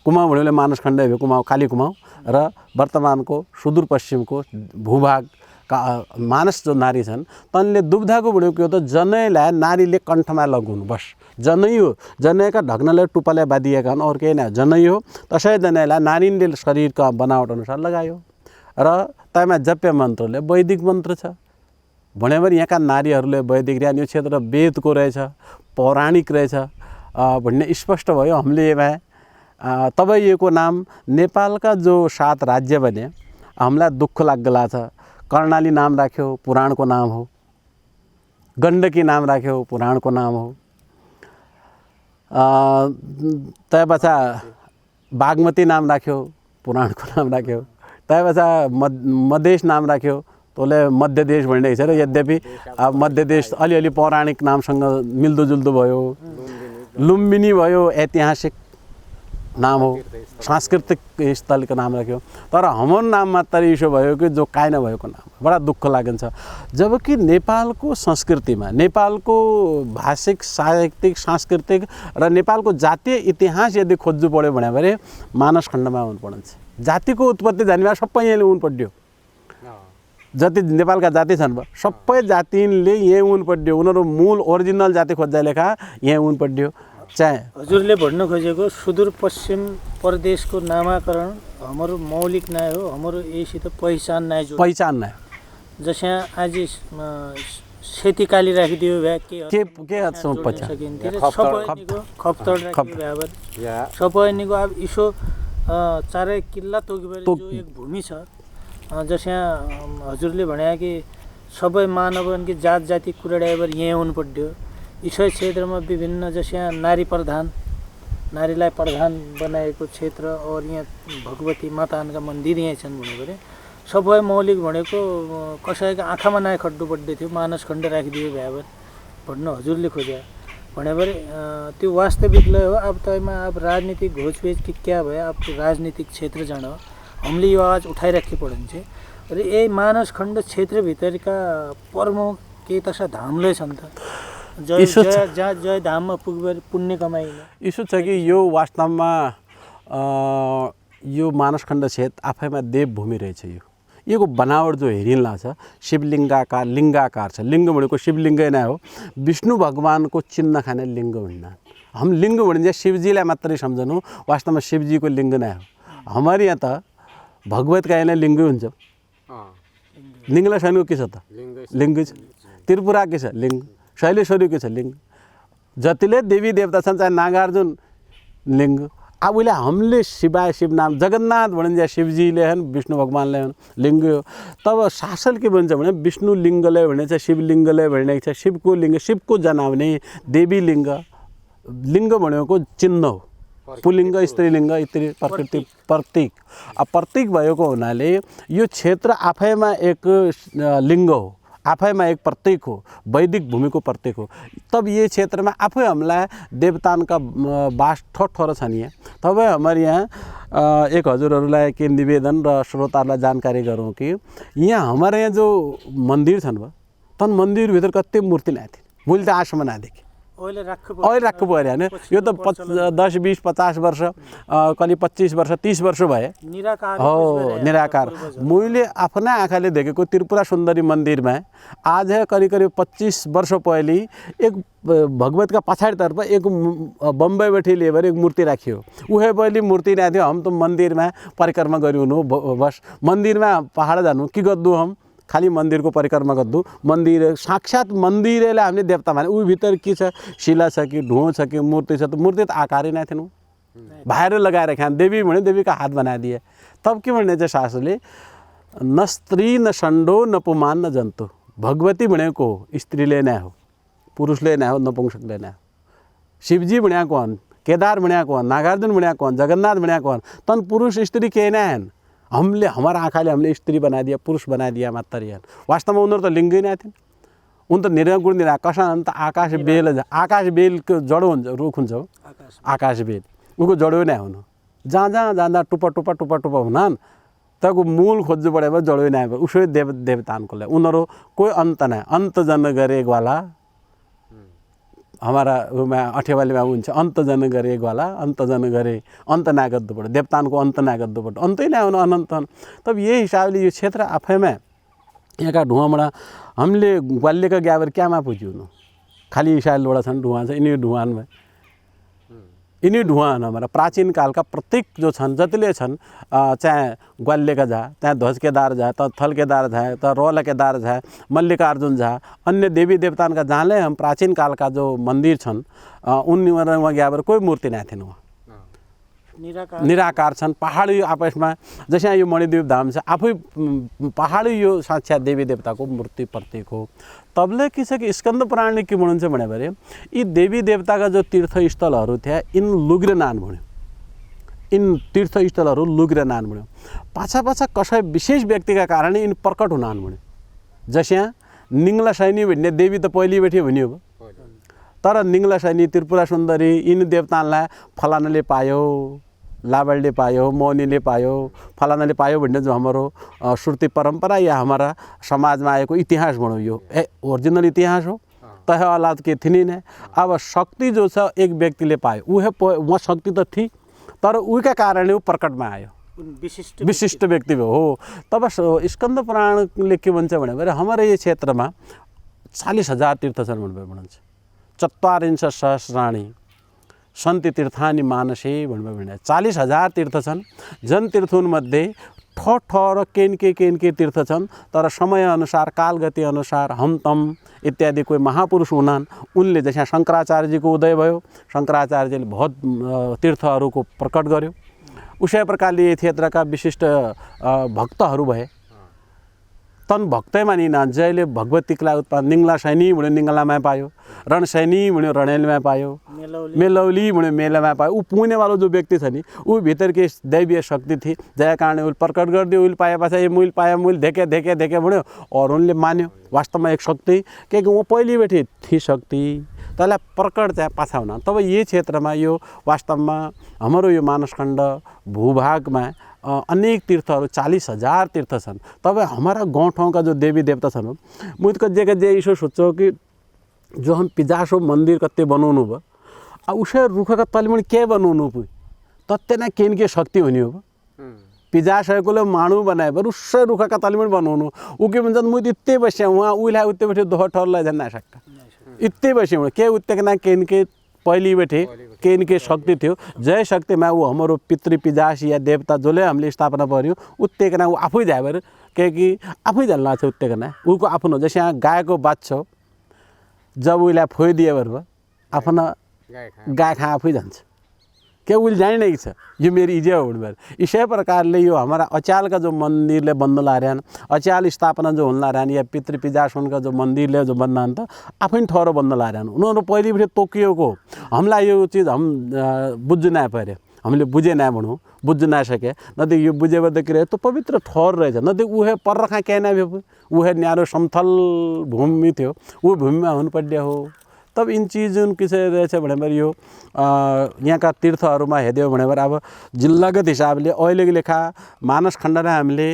S3: कुमाउँ भनेले मानस खण्ड हो कुमाउँ काली कुमाउँ र वर्तमानको सुदूरपश्चिमको भूभाग का मानस जो नारी छन् तनले दुब्धाको भनेको के हो त जनैलाई नारीले कण्ठमा लगाउनु बस जनै हो जनैका ढक्नले टुप्पाले बाँधिएका हुन् और केही न जनै हो त्यसै जनैलाई नारीले शरीरका बनावट अनुसार लगायो र त्यसमा जप्य मन्त्रले वैदिक मन्त्र छ भनेर यहाँका नारीहरूले वैदिक ज्ञान यो क्षेत्र वेदको रहेछ पौराणिक रहेछ भन्ने स्पष्ट भयो हामीले तब यो नाम नेपालका जो 7 राज्य बने हामीलाई दुःख लाग्ला छ कर्णाली नाम राख्यो पुराणको नाम हो गण्डकी नाम राख्यो पुराणको नाम हो त्यसपछि बागमती नाम राख्यो पुराणको नाम राख्यो त्यसपछि मधेश नाम राख्यो तोले मध्य देश भन्ने छ र यद्यपि मध्य देश अलिअलि पौराणिक नामसँग मिल्दोजुल्दो भयो लुम्बिनी भयो ऐतिहासिक नाम हो सांस्कृतिक स्थलको नाम राख्यो तर हाम्रो नाममा तर इसो भयो कि जो काहीँ नभएको नाम बडा दुःख लाग्छ जबकि नेपालको संस्कृतिमा नेपालको भाषिक साहित्यिक सांस्कृतिक र नेपालको जातीय इतिहास यदि खोज्नु पर्यो भने मानस खण्डमा हुनुपर्छ जातिको उत्पत्ति जानेमा सबै यहीँले हुनु पर्यो जति नेपालका जाति छन् सबै जातिले यही हुनु पर्यो उनीहरू मूल ओरिजिनल जाति खोज्दा लेखा यही हुनु पर्यो चाहे
S2: हजुरले भन्नु खोजेको सुदूरपश्चिम प्रदेशको नामाकरण हाम्रो मौलिक नाय हो हाम्रो यहीसित पहिचान नाय जो
S3: पहिचान नाय
S2: जसमा आज सेतीकाली राखिदियो भए
S3: के हदसम्म पछि
S2: सबैको खप्तड राखिदियो भए सबैको अब इसो चारै किल्ला तोकिबेर जो एक भूमि छ जसमा हजुरले भने कि सबै मानवकी जात जाति कुरा ड्राइभर यहीँ हुनु पर्यो इसै क्षेत्रमा विभिन्न जस्या नारीलाई प्रधान बनाएको क्षेत्र और यहाँ भगवती माताका मन्दिर यहाँ छन् भने सबै मौलिक भनेको कसैको आँखामा नाय खड्डु पर्दै थियो मानस खण्ड राखिदियो भ्याबर भन्नु हजुरले खोजे भनेर त्यो वास्तविकलाई हो अब तयमा अब राजनीतिक घोचपेच कि क्या भयो अब राजनीतिक क्षेत्र जान हो हामीले यो आवाज उठाइराखे पढिन्छ र यही मानस खण्ड क्षेत्रभित्रका प्रमुख केही तसा धामले छन् त जय धाममा पुगेर पुण्य कमाइन
S3: इसो छ कि यो वास्तवमा यो मानस खण्ड क्षेत्र आफैमा देवभूमि रहेछ यो बनावट जो हेरिन्ला छ शिवलिङ्गाकार लिङ्गाकार छ। लिङ्ग भनेको शिवलिङ्गै नै हो। विष्णु भगवानको चिन्ह खाने लिङ्ग भन्न हम लिङ्ग भनिन्छ शिवजीलाई मात्रै सम्झनु, वास्तवमा शिवजीको लिङ्ग नै हो। हाम्रो यहाँ त भगवतका यहाँ लिङ्गै हुन्छ। लिङ्गलाई शैनको के छ त लिङ्ग छ, त्रिपुरा के छ लिङ्ग, शैलेश्वरी के छ लिङ्ग, जतिले देवी देवता छन् चाहे नागार्जुन लिङ्ग। अब उसले हामीले शिवाय शिव नाम जगन्नाथ भनिन्छ शिवजीले हन् विष्णु भगवान्ले हन् लिङ्ग हो। तब शासन के भन्छ भने विष्णु लिङ्गले भनेको छ, शिवलिङ्गले भनेको छ, शिवको लिङ्ग शिवको जनाउने देवी लिङ्ग। लिङ्ग भनेको चिन्ह हो, पुलिङ्ग स्त्रीलिङ्ग इत्यादि प्रकृति प्रतीक। अब प्रतीक भएको हुनाले यो क्षेत्र आफैमा एक लिङ्ग हो, आफैमा एक प्रतीक हो, वैदिक भूमिको प्रतीक हो। तब ये क्षेत्रमा आफै हामीलाई देवतानका बास ठोर छन् यहाँ। तब हाम्रो यहाँ एक हजुरहरूलाई के निवेदन र श्रोताहरूलाई जानकारी गरौँ कि यहाँ हमारे यहाँ जो मन्दिर छन् भयो तन मन्दिरभित्र कति मूर्ति ल्याएको थिएँ मैले त आसम्म नदेखेँ। अहिले राख्नु पऱ्यो होइन, यो त 10 20 50 वर्ष करिब 25 वर्ष 30 वर्ष भए हो निराकार। मैले आफ्नै आँखाले देखेको त्रिपुरा सुन्दरी मन्दिरमा आज करिब 25 वर्ष पहिले एक भगवत का पछाडितर्फ एक बम्बईबाट ल्याएर एक मूर्ति राखियो। उहे पहिले मूर्ति राख्यो, हम त मन्दिरमा परिक्रमा गरिनु बस, मन्दिरमा पहाड जानु के गर्दु, हम खाली मंदिर को परिक्रमा गर्दु। मंदिर साक्षात मंदिर हामीले देवता माने, ऊ भित्र के छ शिला छ कि ढुँ छ कि मूर्ति छ, त मूर्ति त आकारै नै थिएन, बाहिर लगाएर खान देवी भने देवी का हात बनाइदिए। तब के भन्ने चाहिँ शास्त्रले न स्त्री न षण्डो न पुमान न जन्तु। भगवती भनेको स्त्रीले नै हो, पुरुषले नै हो, नपुंसकले नै हो। शिवजी भनेको हन्, केदार भनेको हन्, नागार्जुन भनेको हन्, जगन्नाथ भनेको हन्, तन पुरुष स्त्री केही नै हन्। हमले हमारा आँखाले हामीले स्त्री बनाइदिया पुरुष बनाइदिया मात्र हन्। वास्तवमा उनीहरू त लिङ्गै नै थिएन। उन त निर्गुण निरा कसा त आकाश बेल, आकाश बेलको जडो हुन्छ, रुख हुन्छ हो आकाश बेल, उको जडो नै हुनु। जहाँ जहाँ जाँदा टुप्पा टुप्पा टुप्पा टुप्पा हुनान्, तको मूल खोज्नु पऱ्यो जडो नै आयो। उसै देवतानको लागि उनीहरू कोही अन्त नै, अन्त जन गरेवाला हमारा अठेवालीमा हुन्छ, अन्त जन गरेवाला, अन्त जन गरे अन्त ना गर्नुपर्छ, देवतानको अन्त ना गर्नुपर्छ, अन्तै नै आउनु अनन्त। तब यही हिसाबले यो क्षेत्र आफैमा यहाँका ढुवाबाट हामीले ग्वालियरका ग्याबर क्यामा पुग्यो खाली इसाइलवटा छन् ढुवा छ। यिनी ढुवानमा यिनी ढुवान हमारा प्राचीन कालका प्रत्येक जो छन् जतिले छन्, चाहे ग्वालियरका झा, चाहे ध्वज केदार झा, त थल केदार झा, त रोला केदार झा, मल्लिकार्जुन झा, अन्य देवी देवतानका जहाँले हम प्राचीन कालका जो मंदिर छन् उनीहरूमा ग्याबर कोही मूर्ति नै थिएन, निराकार छन्। पहाडी आपसमा जैसे यो मणिद्वीप धाम छ आफै पहाडी यो साक्षात देवी देवताको मूर्ति प्रतीक हो। तबले के छ कि स्कंद पुराणले के भन्नुहुन्छ भने यी देवी देवताका जो तीर्थस्थलहरू थिए इन लुग्रेनान भन्यो, इन तीर्थस्थलहरू लुग्रेनान भन्यो। पाछा पाछा कसै विशेष व्यक्तिका कारण इन प्रकट हुनान भन्यो। जैसे निङ्ला सैनी भन्ने देवी त पहिले बैठे भन्यो, तर निङ्ला सैनी त्रिपुरा सुन्दरी इन देवतालाई फलानाले पायो, लाबलले पायो, मौनीले पायो, फलानाले पायो भन्ने जो हाम्रो श्रुति परंपरा या हमारा समाजमा आएको इतिहास भनौँ, यो ओरिजिनल इतिहास हो। तह औलाद के थिनी नै। अब शक्ति जो छ एक व्यक्तिले पायो, वह शक्ति त थी, तर उहीका कारणले प्रकटमा आयो, विशिष्ट व्यक्ति हो। तब स्कंद पुराणले के भन्छ भने हाम्रो यो क्षेत्रमा 40,000 तीर्थ छन् भन्नुहुन्छ। 44 सहस्राणी सन्ति तीर्थानि मानसे भन्नुभयो। 40,000 तीर्थ छन्। जन तीर्थमध्ये ठोर केन के तीर्थ छन्, तर समय अनुसार कालगति अनुसार हम तम इत्यादि कोही महापुरुष हुनान्, उनले जैसे शंकराचार्यजीको उदय भयो, शंकराचार्यले बहुत तीर्थहरूको प्रकट गर्यो। उसै प्रकारले यस क्षेत्रका विशिष्ट भक्तहरू भए। तन भक्तै मानिना जयले भगवतीलाई उत्पादन निङ्ला सैनी भन्यो निङ्लामा पायो, रण सैनी भन्यो रणेलमा पायो, मेलौली भन्यो मेलामा पायो। ऊ पुण्यवालो जो व्यक्ति छ नि ऊ भित्र के दैवीय शक्ति थी, जय कारण उसले प्रकट गरिदियो। उसले पाएपछि ये मूल पाया मूल देखे देखे देखे भन्यो और उनले मान्यो वास्तवमा एक शक्ति के वो पहिले बैठे थी शक्ति, त्यसलाई प्रकट चाहिँ पाछा हुन। तब यही क्षेत्रमा यो वास्तवमा हाम्रो यो मानसखण्ड भूभागमा अनेक तीर्थहरू 40,000 तीर्थ छन्। तब हमारा गाउँ ठाउँका जो देवी देवता छन् मुझको जे इसो सोचो कि जो हम पिजासो मंदिर कत्ते बनाउनु भयो, अब उसै रुखका तलमुनि के बनाउनु पुग्यो, तत्ते नै के शक्ति हुने हो। पिजासकेकोले माणू बनाए पर उससे रुखा तलिमण बनाउनु ऊ के भन्छ म इत्ते बस्या उहाँ उइला उत्ते बैठे दोह ठरलाई झन् नासक्का इत्ते बस्या के उत्ते ना के पहली बैठे के इनके शक्ति थियो जय शक्ति में वो हमारो पितृ पिजास या देवता जोले हमले स्थापना पर्यो उत्ते के ना वो आफै जाए बर के कि आफै जल्ला छ उत्ते के ना उको आफ्नो जैसे यहाँ गायको बाछा जब उइला फोइदिए बर आफ्ना गाय खा आफै जान्छ क्या उसले जाने कि छ यो मेरी इज्या हो भनेर इसी प्रकारले यो हमारा अचालका जो मन्दिरले बन्द लार्यान अचाल स्थापना जो हुन लार्यान या पितृ पिजासनका जो मन्दिरले जो बन्द त आफै ठहरो बन्द लार्यान उनीहरू पहिलेपछि तोकिएको हामीलाई यो चिज हम बुझ्नु नै पर्यो हामीले बुझे नै भनौँ बुझ्नु नसके नदी यो बुझे बदे तो पवित्र ठहर रहेछ नदी उहे पर्रखा क्या नै भए उहे न्यारो समथल भूमि थियो ऊ भूमिमा हुनुपर्ने हो तब इन चीज़ों किसे रहेछ भनेर यो यहाँका तीर्थहरूमा हेर्यो भनेर अब जिल्लागत हिसाबले अहिलेको लेखा मानस खण्डलाई हामीले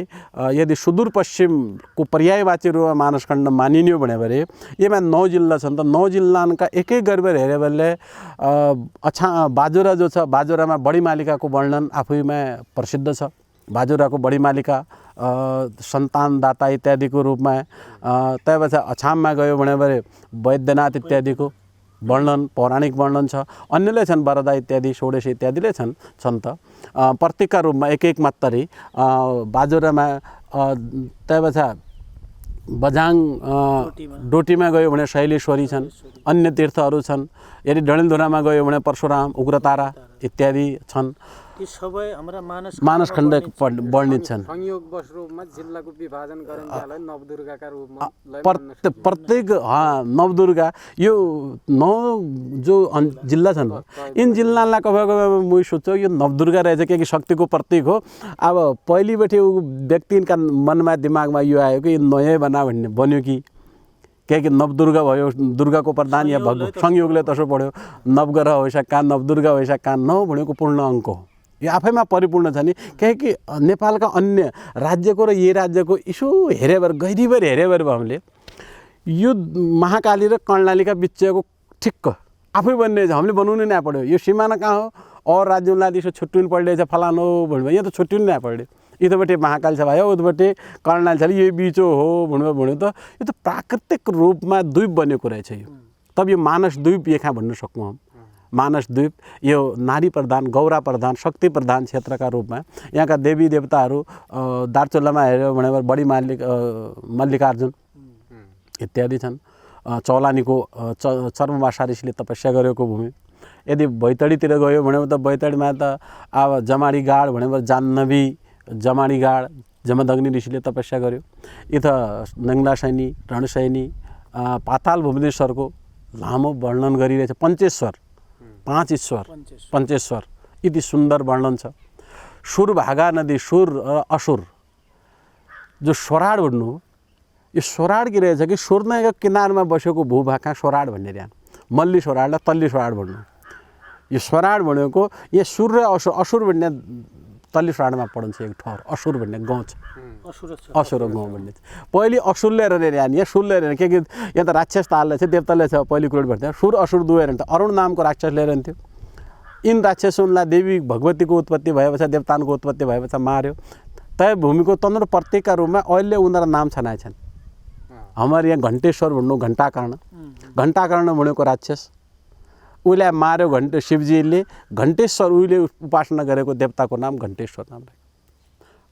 S3: यदि सुदूरपश्चिमको पर्यायवाची रूपमा मानस खण्ड मानिन्यो भनेर यसमा 9 जिल्ला छन् त 9 जिल्लाका एक एक गरेर हेर्यो भने बाजुरा जो छ बाजुरामा बढी मालिकाको वर्णन आफैमा प्रसिद्ध छ बाजुराको बढी मालिका सन्तानदाता इत्यादिको रूपमा त्यसपछि अछाममा गयो भने वैद्यनाथ इत्यादिको वर्णन पौराणिक वर्णन छ अन्यले छन् वरदा इत्यादि षोडश इत्यादिले छन् त प्रत्येकका रूपमा एक एक मात्रै बाजुरामा त्यसपछि बझाङ डोटीमा गयो भने शैलेश्वरी छन् अन्य तीर्थहरू छन् यदि डडेलधुरामा गयो भने परशुराम उग्रतारा इत्यादि छन्
S2: यी सबै हाम्रा
S3: मानस खण्ड वर्णित छन्
S1: संयोगवश रूपमा जिल्लाको विभाजन गरिन्छ नवदुर्गाका रूपमा
S3: प्रत्येक नवदुर्गा यो 9 जो जिल्ला छन् इन जिल्लालाई कभी म सोच्छु यो नवदुर्गा रहेछ किनकि शक्तिको प्रतीक हो अब पहिलेदेखि व्यक्तिका मनमा दिमागमा यो आयो कि नयाँ बना भन्ने बन्यो कि किनकि नवदुर्गा भयो दुर्गाको प्रधान या संयोगले त्यसो पढ्यो नवग्रह होइसा कान नवदुर्गा होइसा कान 9 भनेको पूर्ण अङ्क हो यो आफैमा परिपूर्ण छ नि किनकि नेपालका अन्य राज्यको र यही राज्यको इसो हेरेबर गहिरीभर हेरेबर हामीले यो महाकाली र कर्णालीका बिचको ठिक्क आफै बन्ने छ हामीले बनाउनु नै पर्यो यो सिमाना कहाँ हो और राज्यलाई यसो छुट्टिनु पर्ने छ फलानो भन्नु यहाँ त छुट्टिनु नै पर्यो इतोपट्टि महाकाली छ भयो उतोपट्टि कर्णाली छ यो बिचो हो भन्यो त यो त प्राकृतिक रूपमा द्वीप बनेको रहेछ यो तब यो मानस द्वीप यहाँ भन्न सक्छौँ हम मानस द्वीप यो नारी प्रधान गौरा प्रधान शक्ति प्रधान क्षेत्रका रूपमा यहाँका देवी देवताहरू दार्चुलामा हेऱ्यो भने बढी मल्लिकार्जुन इत्यादि छन् चौलानीको चर्मवासा ऋषिले तपस्या गरेको भूमि यदि बैतडीतिर गयो भने त बैतडीमा त अब जमाडी गाड भनेर जाह्नवी जमाडी गाड जमदग्नि ऋषिले तपस्या गर्यो यता नङ्गलासैनी रणसैनी पाताल भुवनेश्वरको लामो वर्णन गरिरहेछ पञ्चेश्वर 5 ईश्वर पञ्चेश्वर यति सुन्दर वर्णन छ सुरभागा नदी सुर र असुर जो सोराड भन्नु यो सोराड के रहेछ कि सुर्नाको किनारमा बसेको भूभागका सोराड भन्ने ध्यान मल्ली सोराडलाई तल्ली सोराड भन्नु यो सोराड भनेको यहाँ सुर र असुर भन्ने तल्ली सोराडमा पढन्छ एक ठहर असुर भन्ने गाउँ छ असुर गाउँ भन्ने पहिले असुरले हेरेर यहाँ सुरले हेरेर के यहाँ त राक्षस तालले छ देवताले छ पहिले कुरो भन्थ्यो सुर असुर दुवै हेरेर अरुण नामको राक्षस लिएर हुन्थ्यो इन राक्षसलाई देवी भगवतीको उत्पत्ति भएपछि देवतानको उत्पत्ति भएपछि मार्यो तय भूमिको तन्त्र प्रत्येकका रूपमा अहिले उनीहरू नाम छनाएछन् हाम्रो यहाँ घण्टेश्वर भन्नु घण्टाकर्ण भनेको राक्षस उसलाई मार्यो शिवजीले घण्टेश्वर उहिले उपासना गरेको देवताको नाम घण्टेश्वर नाम राख्यो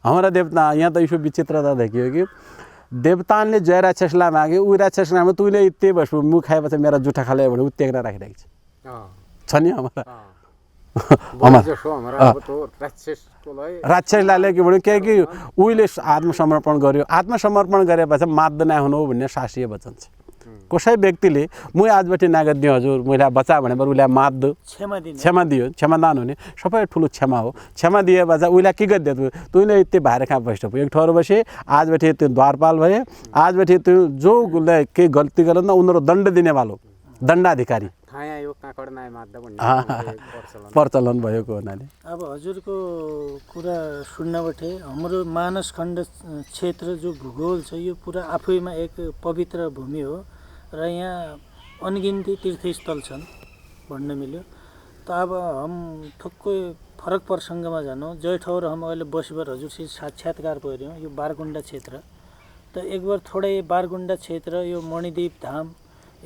S3: हमारा देवता यहाँ त यसो विचित्रता देखियो कि देवताले जय राक्षसलाई माग्यो ऊ राक्षस नाम तैँले यति बस्नु मुख खाएपछि मेरा जुठा खाले भने उत्तेजना राखिरहेको छ नि राक्षसलाई के भन्यो कि उहिले आत्मसमर्पण गर्यो आत्मसमर्पण गरेपछि माद्दैन हुनु भन्ने शास्त्रीय वचन छ कसै व्यक्तिले म आजबाट नागत दिएँ हजुर मैले बच्चा भनेर उसलाई माद्दो क्षमा दियो क्षमादान हुने सबै ठुलो क्षमा हो क्षमा दिएपछि उसलाई के गरिदियो तैँले यति भाएर कहाँ बस्यो एक ठहर बसे आजबाट त्यो द्वारपाल भए आजबाट त्यो जो केही गल्ती गरेर न उनीहरू दण्ड दिनेवालो दण्डाधिकारी प्रचलन भएको हुनाले
S2: अब हजुरको कुरा सुन्नबाटै हाम्रो मानस खण्ड क्षेत्र जो भूगोल छ यो पुरा आफैमा एक पवित्र भूमि हो र यहाँ अनगिन्ती तीर्थस्थल छन् भन्न मिल्यो तो अब हम थोक्कै फरक प्रसङ्गमा जानु जय ठाउँ हम अहिले बसीभर हजुरसित साक्षात्कार पर्यौँ यो बारकुण्डा क्षेत्र त एक बार थोरै बारकुण्डा क्षेत्र यो मणिद्वीप धाम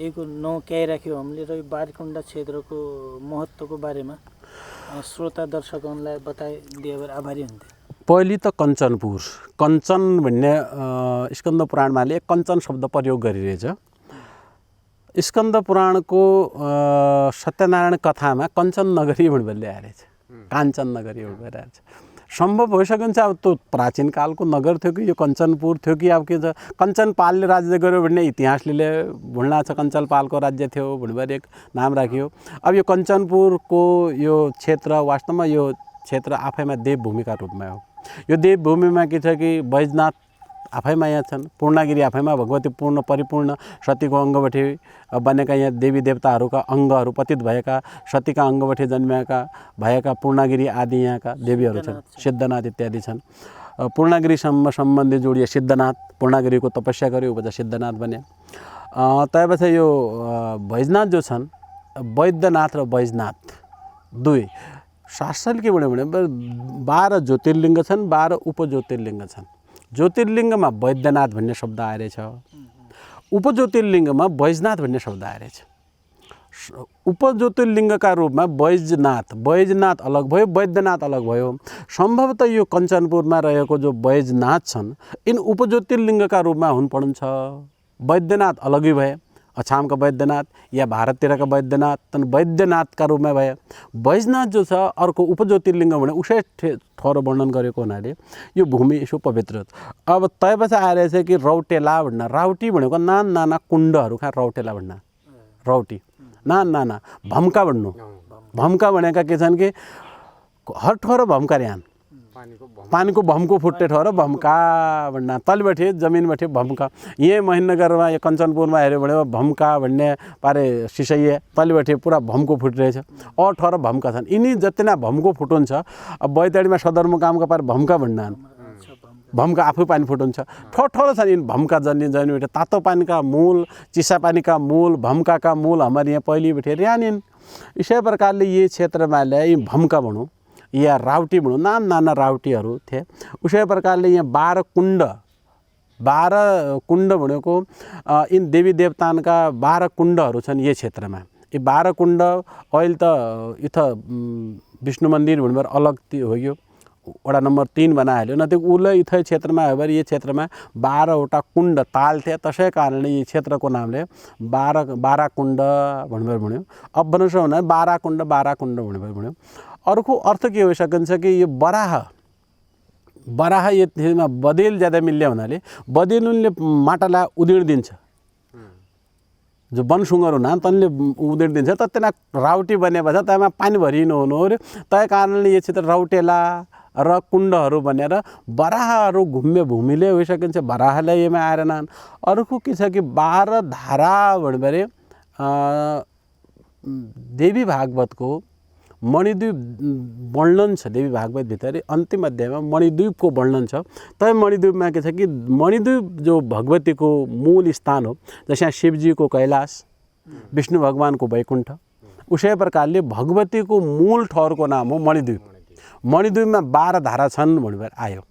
S2: यसको नौ क्याइराख्यो हामीले र यो बारकुण्डा क्षेत्रको महत्त्वको बारेमा श्रोता दर्शकहरूलाई बताइदिए भएर आभारी हुन्थे।
S3: पहिले त कञ्चनपुर कञ्चन भन्ने स्कन्द पुराणमा कञ्चन शब्द प्रयोग गरिरहेछ। स्कन्द पुराणको सत्यनारायण कथामा कञ्चन नगरी भनेर ल्याएर छ, काञ्चन नगरी भनेर आएको छ। सम्भव भइसकिन्छ अब त्यो प्राचीन कालको नगर थियो कि यो कञ्चनपुर थियो कि अब के छ कञ्चनपालले राज्य गर्यो भन्ने इतिहासले भुल्ना छ। कञ्चनपालको राज्य थियो भनेर एक नाम राखियो। अब यो कञ्चनपुरको यो क्षेत्र वास्तवमा यो क्षेत्र आफैमा देवभूमिका रूपमा हो। यो देवभूमिमा के छ कि बैजनाथ आफैमा यहाँ छन्, पूर्णागिरी आफैमा भगवती पूर्ण परिपूर्ण सतीको अङ्गबाट बनेका यहाँ देवी देवताहरूका अङ्गहरू पतित भएका सतीका अङ्गबाट जन्मिएका भएका पूर्णागिरी आदि यहाँका देवीहरू छन्, सिद्धनाथ इत्यादि छन्। पूर्णागिरीसम्म सम्बन्धी जोडिए सिद्धनाथ, पूर्णागिरीको तपस्या गर्यो उपजा सिद्धनाथ बने। त्यसपछि यो बैजनाथ जो छन्, वैद्यनाथ र बैजनाथ दुई शास्त्रले के भन्यो भने 12 ज्योतिर्लिङ्ग छन्, 12 उपज्योतिर्लिङ्ग छन्। ज्योतिर्लिङ्गमा वैद्यनाथ भन्ने शब्द आएछ, उपज्योतिर्लिङ्गमा बैजनाथ भन्ने शब्द आएछ। उपज्योतिर्लिङ्गका रूपमा बैजनाथ अलग भयो, वैद्यनाथ अलग भयो। सम्भवतः यो कञ्चनपुरमा रहेको जो बैजनाथ छन् यिन उपज्योतिर्लिङ्गका रूपमा हुनुपर्छ। वैद्यनाथ अलगै भए, अछामका वैद्यनाथ या भारततिरका वैद्यनाथ तन वैद्यनाथका रूपमा भए। बैजनाथ जो छ अर्को उपज्योतिर्लिङ्ग भने उसै ठहर वर्णन गरेको हुनाले यो भूमि यसो पवित्र। अब त्यसपछि आइरहेछ कि रौटेला भन्न, राउटी भनेको नाना कुण्डहरू कहाँ रौटेला भन्न, रौटी नाना भम्का भन्नु। भम्का भनेका के छन् कि हर ठहर भम्का ऱ्यान पानीको भम्को फुट्टे ठहर भम्का भन्ना, तलबेठे जमिनबेठे भम्का। यहीँ महेन्द्रनगरमा यो कञ्चनपुरमा हेऱ्यो भने भम्का भन्ने पारे सिसैया तलबेठे पुरा भम्को फुटिरहेछ। अरू ठहर भम्का छन्। यिनी जति नै भम्को फुटुन्छ अब बैतडीमा सदरमुकामका पारे भम्का भन्नान्, भम्का आफै पानी फुटुन्छ। ठहर छन् यिनी भम्का जन्मिबेठे तातो पानीका मूल, चिसा पानीका मूल, भम्काका मूल हमारे यहाँ पहिले बैठे ऱ्यानिन्। इसी प्रकारले ये क्षेत्रमा ल्याए भम्का भनौँ या राउटी भनौँ, नाना राउटीहरू थिए। उसी प्रकारले यहाँ 12 कुण्ड भनेको यिन देवी देवतानका 12 कुण्डहरू छन् यो क्षेत्रमा। यी 12 कुण्ड अहिले त इथ विष्णु मन्दिर भनेर अलग हो, यो वडा नम्बर 3 बनाइहाल्यो न। त्यो उसले इथै क्षेत्रमा हो भने यो क्षेत्रमा 12वटा कुण्ड ताल थिए। त्यसै कारणले यो क्षेत्रको नामले 12 कुण्ड भनेर भन्यो। अब भन्नुहोस् भने 12 कुण्ड भनेर भन्यो। अर्को अर्थ के हो सकिन्छ कि यो बराह यसमा बदेल ज्यादा मिल्ने हुनाले बदेल उनले माटालाई उदिड दिन्छ। जो वनसुँगर हुना तनले उदिड दिन्छ त त्यहाँ राउटी बनेपछि त्यसमा पानी भरिनु हुनु हो। त्यही कारणले यो क्षेत्र रौटेला र कुण्डहरू बनेर बराहहरू घुम्ने भूमिले होइसकिन्छ। बराहलाई यसमा आएर नान्। अर्को के छ कि 12 धारा भनेर देवी भागवतको मणिद्वीप वर्णन छ। देवी भागवत भित्र अन्तिम अध्यायमा मणिद्वीपको वर्णन छ। तै मणिद्वीपमा के छ कि मणिद्वीप जो भगवतीको मूल स्थान हो, जैसे शिवजीको कैलाश, विष्णु भगवानको वैकुण्ठ, उसी प्रकारले भगवतीको मूल ठहरको नाम हो मणिद्वीप। मणिद्वीपमा 12 धारा छन् भनेर आयो।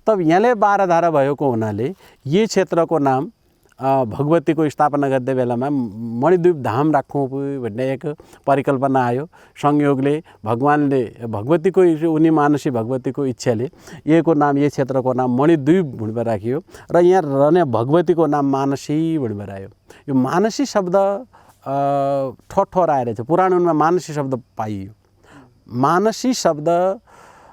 S3: तब यहाँले 12 धारा भएको हुनाले यो क्षेत्रको नाम भगवतीको स्थापना गर्दै बेलामा मणिद्वीप धाम राखौँ भन्ने एक परिकल्पना आयो। संयोगले भगवानले भगवतीको उनी मानसी भगवतीको इच्छाले यसको नाम यो क्षेत्रको नाम मणिद्वीप भनेर राखियो र यहाँ रहने भगवतीको नाम मानसी भनेर आयो। यो मानसी शब्द ठहर आइरहेछ। पुराणमा मानसी शब्द पाइयो। मानसी शब्द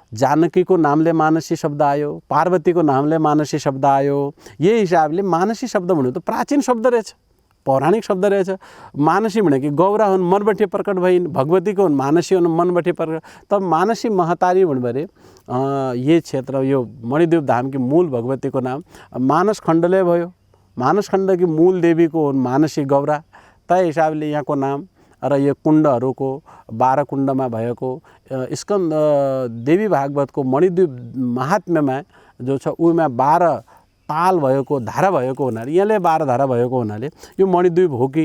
S3: जानकीको नामले मानसी शब्द आयो, पार्वतीको नामले मानसी शब्द आयो। यही हिसाबले मानसी शब्द भन्नु त प्राचीन शब्द रहेछ, पौराणिक शब्द रहेछ। मानसी भनेको गौरा हुन्, मनबटे प्रकट भइन्। भगवतीको हुन्, मानसी हुन्, मनबटे प्रकट। तब मानसी महतारी भन्नुभयो। ये क्षेत्र यो मणिद्वीप धामकी मूल भगवतीको नाम मानस खण्डले भयो। मानस खण्डकी मूल देवीको हुन् मानसी गौरा। तै हिसाबले यहाँको नाम र यो कुण्डहरूको 12 कुण्डमा भएको स्कन्द देवी भागवतको मणिद्वीप महात्म्यमा जो छ उमा 12 ताल भएको धारा भएको हुनाले यहाँले 12 धारा भएको हुनाले यो मणिद्वीप हो कि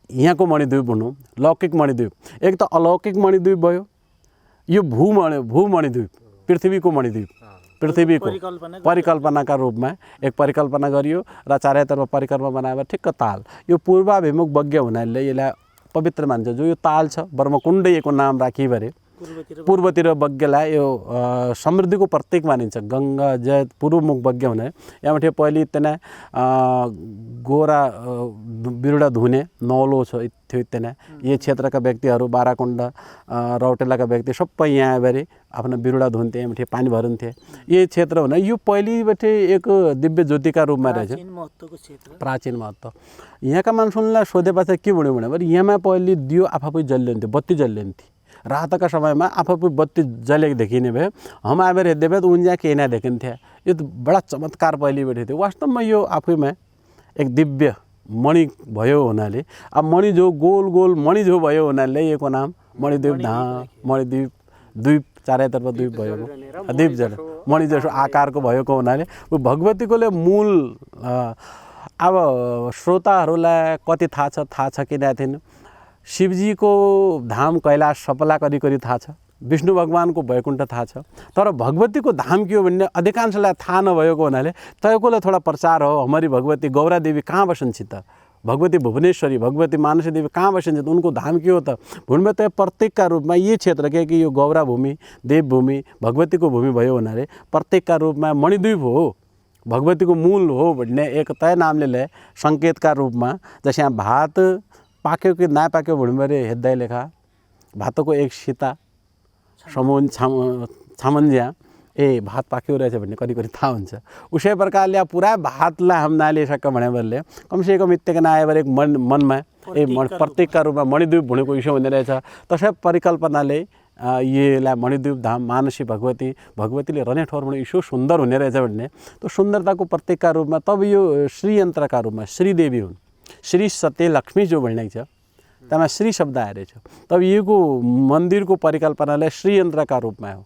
S3: यहाँको मणिद्वीप भनौँ, लौकिक मणिद्वीप, एक त अलौकिक मणिद्वीप भयो, यो भूमणिद्वीप, पृथ्वीको मणिद्वीप, पृथ्वीको परिकल्पनाका रूपमा एक परिकल्पना गरियो र चारैतर्फ परिक्रमा बनाएर ठिक्क ताल। यो पूर्वाभिमुख बग्य हुनाले यसलाई पवित्र मान्छ। जो यो ताल छ ब्रह्मकुण्डयको नाम राखी भरे पूर्वतिर बग्यलाई यो समृद्धिको प्रतीक मानिन्छ। गङ्गा जय पूर्वमुख बग्य हुने यहाँबाट पहिले त्यहाँ गोरा बिरुडा धुने नौलो थियो। त्यहाँ यी क्षेत्रका व्यक्तिहरू बाराकुण्ड रौटेलाका व्यक्ति सबै यहाँ आएर आफ्नो बिरुडा धुन्थे, यहाँबाट पानी भरुन्थे। यही क्षेत्र हुने यो पहिलेबाट एक दिव्य ज्योतिका रूपमा रहेछ, प्राचीन महत्त्व। यहाँका मान्छेलाई सोधेपछि के भन्यो भने यहाँमा पहिले दियो आफै जल्लिन्थ्यो, बत्ती जल्लिन्थ्यो। रातका समयमा आफै बत्ती जलेको देखिने भए हम आएर हेर्दै भए उन जहाँ केही नदेखिन्थ्यो। यो त बडा चमत्कार पहिलेबाट थियो। वास्तवमा यो आफैमा एक दिव्य मणि भयो हुनाले अब मणि जो गोल गोल मणि जो भयो हुनाले यसको नाम मणिद्वीप धाम, मणिद्वीप द्वीप, चारैतर्फ द्वीप भएको द्वीप जरा मणि जसो आकारको भएको हुनाले भगवतीकोले मूल अब श्रोताहरूलाई कति थाहा छ कि थिएन। शिवजीको धाम कैलाश सबैलाई करिब थाहा छ, विष्णु भगवानको वैकुण्ठ थाहा छ, तर भगवतीको धाम के हो भन्ने अधिकांशलाई थाहा नभएको हुनाले तयकोले थोडा प्रचार हो। हमारी भगवती गौरा देवी कहाँ बसन्छी त, भगवती भुवनेश्वरी, भगवती मानसी देवी कहाँ बसन्छी त, उनको धाम के हो त भूमि त प्रत्येकका रूपमा ये क्षेत्र के कि यो गौरा भूमि, देवभूमि, भगवतीको भूमि भयो हुनाले प्रत्येकका रूपमा मणिद्वीप हो, भगवतीको मूल हो भन्ने एक तय नामले ल्याए सङ्केतका रूपमा। जस्तै यहाँ भात पाक्यो कि नपाक्यो भन्ने हेर्दै लेखा भातको एक सीता छामन्ज्या भात पाक्यो रहेछ भन्ने करिब थाहा हुन्छ। उसै प्रकारले पुरा भातलाई हम नालिसक्यो भनेर कमसेकम इत्तेक नआएर एक मनमा प्रत्येकका रूपमा मणिद्वीप भनेको विषय हुने रहेछ। तसै परिकल्पनाले यसलाई मणिद्वीप धाम मानसी भगवतीले रहने ठाउँ भने यसो सुन्दर हुने रहेछ भन्ने त्यो सुन्दरताको प्रत्येकका रूपमा तब यो श्रीयन्त्रका रूपमा श्रीदेवी हुन्, श्री सत्य लक्ष्मी जो भन्ने छ त्यसमा श्री शब्द आएर छ। तब यो मन्दिरको परिकल्पनाले श्रीयन्त्रका रूपमा हो,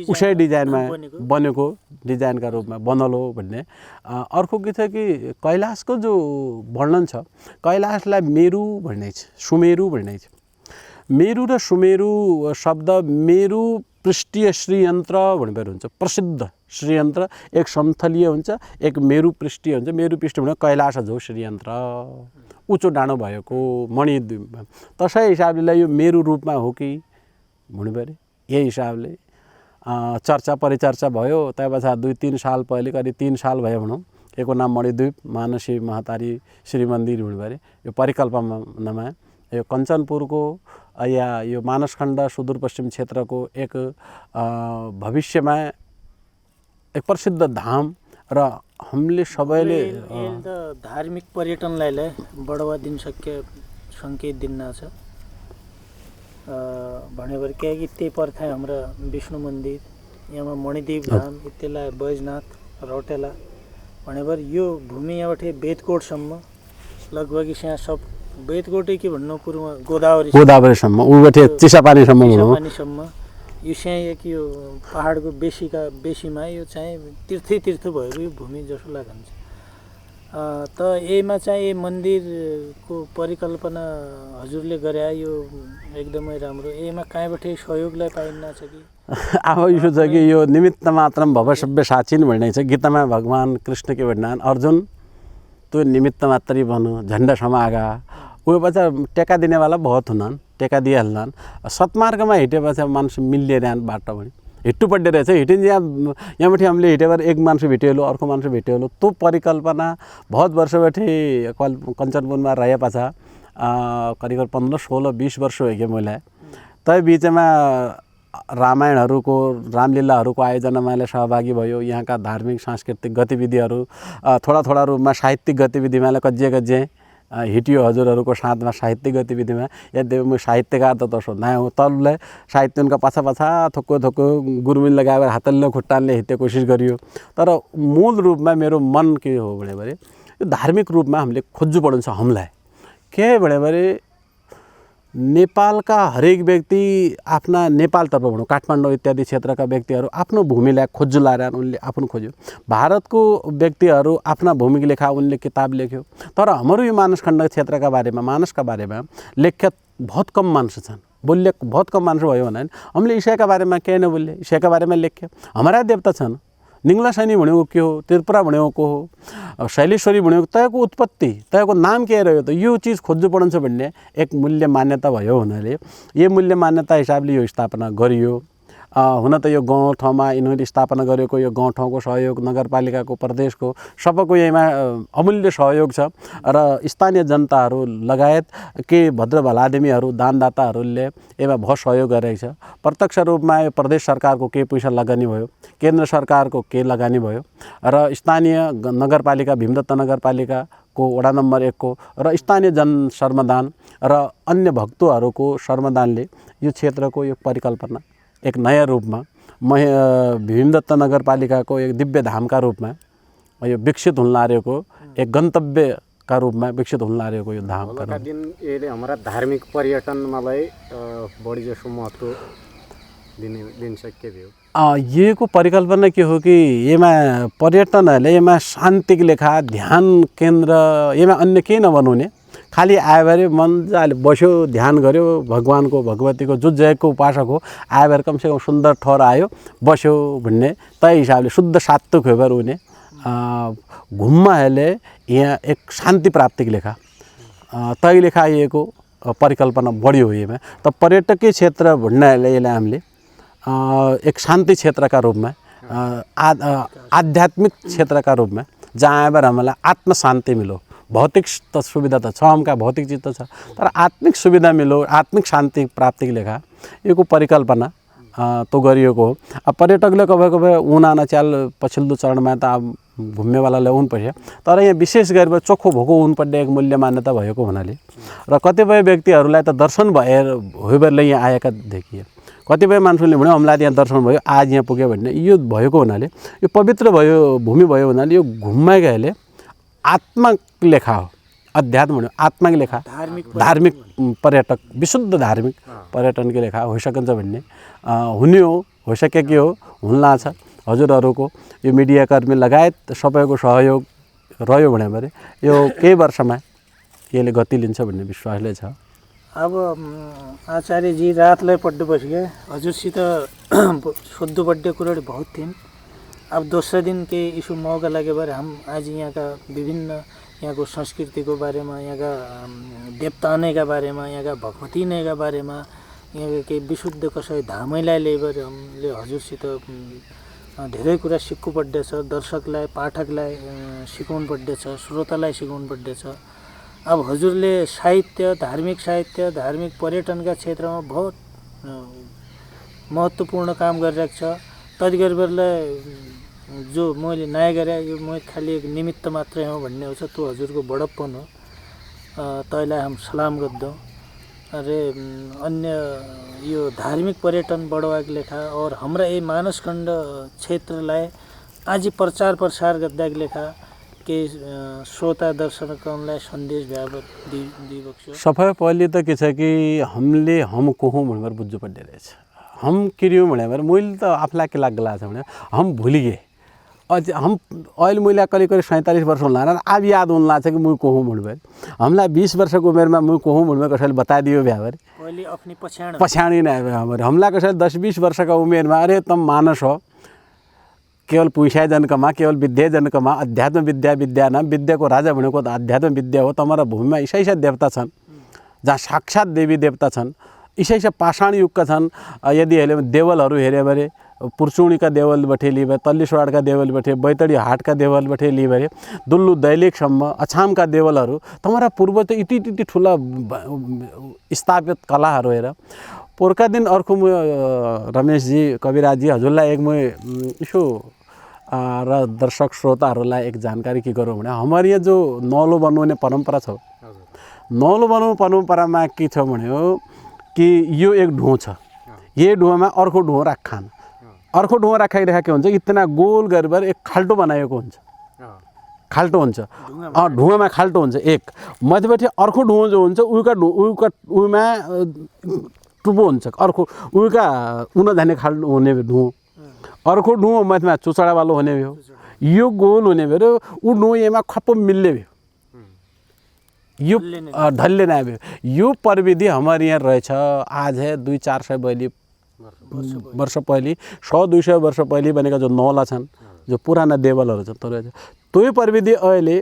S3: उसै डिजाइनमा बनेको डिजाइनका रूपमा बनलो भन्ने। अर्को के छ कि कैलाशको जो वर्णन छ, कैलाशलाई मेरु भन्ने छ, सुमेरु भन्ने छ। मेरु र सुमेरु शब्द मेरु पृष्ठीय श्रीयन्त्र भनेर हुन्छ, प्रसिद्ध श्रीयन्त्र एक समथलीय हुन्छ, एक मेरु पृष्ठीय हुन्छ। मेरु पृष्ठ भने कैलाश जो श्रीयन्त्र उच्च डाँडो भएको मणिद्वीपमा। तसै हिसाबले यो मेरु रूपमा हो कि भन्नुपर्यो। यही हिसाबले चर्चा परिचर्चा भयो। त्यहाँ पछाडि 2-3 साल पहिले करिब 3 साल भयो भनौँ, यसको नाम मणिद्वीप मानसी महातारी श्री मन्दिर भन्नुपर्यो। यो परिकल्पनामा यो कञ्चनपुरको या यो मानसखण्ड सुदूरपश्चिम क्षेत्रको एक भविष्यमा एक प्रसिद्ध धाम र हामीले सबैले
S2: धार्मिक पर्यटनलाई बढावा दिन सक्ने सङ्केत दिन छ भनेर कि त्यही पर्था हाम्रो विष्णु मन्दिर यहाँ मणिद्वीप धाम इत्तेलाई बैजनाथ रौटेला भनेर यो भूमि यहाँबाट बेतकोटसम्म लगभग यहाँ सब बेतकोटै के भन्नु पूर्व
S3: गोदावरीसम्म उबाट चिसापानीसम्म
S2: यो चाहिँ एक यो पहाडको बेसीमा यो चाहिँ तीर्थ भएको यो भूमि जसो लाग्छ। त यसमा चाहिँ यो मन्दिरको परिकल्पना हजुरले गरे यो एकदमै राम्रो। यसमा कहाँबाट सहयोगलाई पाइन्न छ कि
S3: अब यो छ कि यो निमित्त मात्रम भव सभ्य साचिन भन्ने छ गीतामा भगवान कृष्ण के भन्नान् अर्जुन तो निमित्त मात्रै बनो झन्डा समागा वो बच्चा टेका दिने वाला बहुत हुनान्, टेका दिइहाल्लान्। सत्मार्गमा हिँडेपछि मान्छे मिलिरहन् बाटो भने हिट्टु पड्डे रहेछ। हिँडिन्छ यहाँबाट हामीले हिँडेर एक मान्छे भेटिएलो अर्को मान्छे भेटिएलो त्यो परिकल्पना बहुत वर्षबाट कञ्चनपुरमा रहे पछा करिब 15-16-20 वर्ष हो गयो मलाई। तै बिचमा रामायणहरूको रामलीलाहरूको आयोजनामा सहभागी भयो। यहाँका धार्मिक सांस्कृतिक गतिविधिहरू थोडा रूपमा साहित्यिक गतिविधिमा कज्जे हिटियो हजुरहरूको साथमा साहित्यिक गतिविधिमा। यद्यपि म साहित्यकार त तसो नै हो, तलले साहित्यका पाछा थोक्को गुरुमिल लगाएर हातले खुट्टाले हिट्ने कोसिस गरियो। तर मूल रूपमा मेरो मन के हो भने यो धार्मिक रूपमा हामीले खोज्नु पर्छ। हामीलाई के भने नेपालका हरेक व्यक्ति आफ्ना नेपालतर्फ भनौँ काठमाडौँ इत्यादि क्षेत्रका व्यक्तिहरू आफ्नो भूमिलाई खोज्नु लाएर उनले आफ्नो खोज्यो। भारतको व्यक्तिहरू आफ्ना भूमिको लेखा उनले किताब लेख्यो। तर हाम्रो यो मानसखण्ड क्षेत्रका बारेमा मानसका बारेमा लेख्या बहुत कम मान्छे छन्। बोल्ने बहुत कम मान्छे भयो भने हामीले ईसाईका बारेमा केही नबोल्ने, ईसाईका बारेमा लेख्यो। हमारा देवता छन्। निङ्ला शनि भनेको के हो, त्रिपुरा भनेको को हो, शैलेश्वरी भनेको तयको उत्पत्ति, तयको नाम के रह्यो त यो चिज खोज्नु पर्छ भन्ने एक मूल्य मान्यता भयो हुनाले यो मूल्य मान्यता हिसाबले यो स्थापना गरियो। हुन त यो गाउँ ठाउँमा यिनीहरूले स्थापना गरेको यो गाउँ ठाउँको सहयोग, नगरपालिकाको, प्रदेशको सबैको यहीमा अमूल्य सहयोग छ र स्थानीय जनताहरू लगायत के भद्र भलादमीहरू दानदाताहरूले यसमा बहुत सहयोग गरेको छ। प्रत्यक्ष रूपमा यो प्रदेश सरकारको केही पैसा लगानी भयो, केन्द्र सरकारको केही लगानी भयो र स्थानीय नगरपालिका भीमदत्त नगरपालिकाको वडा नम्बर 1 को र स्थानीय जन श्रमदान र अन्य भक्तहरूको श्रमदानले यो क्षेत्रको यो परिकल्पना एक नयाँ रूपमा भीमदत्त नगरपालिकाको एक दिव्य धामका रूपमा यो विकसित हुन लागेको एक गन्तव्यका रूपमा विकसित हुन लागेको यो धामका
S1: दिन यसले हाम्रा धार्मिक पर्यटनमालाई बढी जसो महत्त्व दिन सक्यो भयो।
S3: यो को परिकल्पना के हो कि यसमा पर्यटनहरूले यसमा शान्तिको लेखा ध्यान केन्द्र यसमा अन्य केही नबनाउने, खाली आयो भने मजाले बस्यो, ध्यान गर्यो, भगवानको भगवतीको जो जयको उपासक हो आयो भने कमसेकम सुन्दर ठहर आयो बस्यो भन्ने तय हिसाबले शुद्ध सात्विक भएर हुने घुम्माहरूले यहाँ एक शान्ति प्राप्तिको लेखा तय लेखा आएको परिकल्पना बढ्यो हो। यसमा त पर्यटकीय क्षेत्र भन्नाले यसलाई हामीले एक शान्ति क्षेत्रका रूपमा आध्यात्मिक क्षेत्रका रूपमा जहाँ आएर हामीलाई आत्म शान्ति मिलो। भौतिक त सुविधा त छ, हमका भौतिक चिज त छ, तर आत्मिक सुविधा मिलो, आत्मिक शान्ति प्राप्तिको लेखा यो परिकल्पना तो गरिएको हो। अब पर्यटकले कभी कभी उना चाल पछिल्लो चरणमा त अब घुम्नेवालालाई उन पर्छ, तर यहाँ विशेष गरेर चोखो भोको उन पर्ने एक मूल्य मान्यता भएको हुनाले र कतिपय व्यक्तिहरूलाई त दर्शन भएर यहाँ आएका देखिए। कतिपय मान्छेले भन्यो हामीलाई यहाँ दर्शन भयो, आज यहाँ पुग्यो भन्ने यो भएको हुनाले यो पवित्र भयो भूमि भयो हुनाले यो घुम्मा गएले आत्माक लेखा हो। अध्यात्म भन्यो आत्माको लेखा, धार्मिक पर्यटक, विशुद्ध धार्मिक पर्यटनको लेखा होइसकन्छ भन्ने हुने हो, होइसकेको हो, हुन लाग्छ। हजुरहरूको यो मिडियाकर्मी लगायत सबैको सहयोग रह्यो भने यो केही वर्षमा यसले गति लिन्छ भन्ने विश्वासले छ।
S2: अब आचार्यजी रातलाई पढ्नु बस्यो, हजुरसित सोध्नुपर्ने कुराहरू बहुत थिइन्। अब दोस्रो दिन के इसो मौका लाग्यो भएर हम आज यहाँ का विभिन्न यहाँ को संस्कृति को बारे में, यहाँ का देवताने का बारे में, यहाँ का भगवती ने का बारे में, यहाँ के विशुद्ध कसै धामैलाई लेबर हमले हजुरसित धेरै कुरा सिक्नु पर्दैछ। दर्शकलाई पाठकलाई सिकाउनु पर्दैछ, श्रोतालाई सिकाउनु पर्दैछ। अब हजुरले साहित्य, धार्मिक पर्यटनका क्षेत्रमा बहुत महत्त्वपूर्ण काम गरिरहेको छ। तदिगरबरलाई जो मैले नयाँ गरे यो म खाली एक निमित्त मात्रै हो भन्ने हो, त्यो हजुरको बडप्पन हो। तैलाई हम सलाम गर्दौं। अरे अन्य यो धार्मिक पर्यटन बढावाको लेखा और हाम्रा यही मानसखण्ड क्षेत्रलाई आज प्रचार प्रसार गर्दाको लेखा के श्रोता दर्शकहरूलाई सन्देश दिइबक्छु।
S3: सबै पहिले त के छ कि हामीले हम को हौँ भनेर बुझ्नु पर्ने रहेछ। हम किरियौँ भने मैले त आफूलाई के लाग्ला छ भने हम भुलि गए। अझ हम अहिले मैले करिब 47 वर्ष होला, अब याद हुन लाग्छ कि म को हूँ भन्नुभयो। हामीलाई 20 वर्षको उमेरमा म को हूँ भन्नुभयो कसैले बताइदियो भ्याभरि
S2: पहिले अपनी
S3: पछाडि नै आयो। हामीलाई कसैले 10-20 वर्षका उमेरमा अरे तम मानस हो, केवल पुइसाजनकमा, केवल विद्याजनकमा, अध्यात्म विद्या नाम विद्याको राजा भनेको त अध्यात्म विद्या हो। तमारा भूमिमा ईसाईसा देवता छन्, जहाँ साक्षात देवी देवता छन्। ईसाईसा पाषाण युगका छन्। यदि हेऱ्यो भने देवलहरू हेऱ्यो भने पुर्चुणीका देवलबाट लिए भए, तल्लीसवाडका देवलबाट, बैतडी हाटका देवलबाट लिए भए, दुल्लु दैलेखसम्म अछामका देवलहरू तमारा पूर्व त इति ठुला स्थापित कलाहरू हेर। पोर्का दिन अर्को म रमेशजी, कविराजजी हजुरलाई एक म यसो र दर्शक श्रोताहरूलाई एक जानकारी के गरौँ भने हाम्रो यहाँ जो नौलो बनाउने परम्परा छ, नौलो बनाउने परम्परामा के छ भने हो कि यो एक ढुँ छ, ये ढुँमा अर्को ढुँ राख्खान, अर्को ढुँ राखाइरहेको के हुन्छ, इतना गोल गरेर एक खाल्टो बनाएको हुन्छ। खाल्टो हुन्छ ढुङ्गामा खाल्टो हुन्छ एक मध्यपट्टि अर्को ढुङ्गो जो हुन्छ उमा टुप्पो हुन्छ अर्को उका उन जाने खाल्टो हुने ढुङ्गो अर्को ढुङ्गो माथिमा चुचडावालो हुने भयो यो गोल हुने भयो र ऊ ढुङ्गो यसमा खप्प मिल्ने भयो यो ढल्ले नै भयो यो प्रविधि हमारे यहाँ रहेछ आज है 200-400 वर्ष पहले 100-200 वर्ष पहले बनेका जो नौला छन् जो पुराना देवलहरू छन् तर त्यो प्रविधि अहिले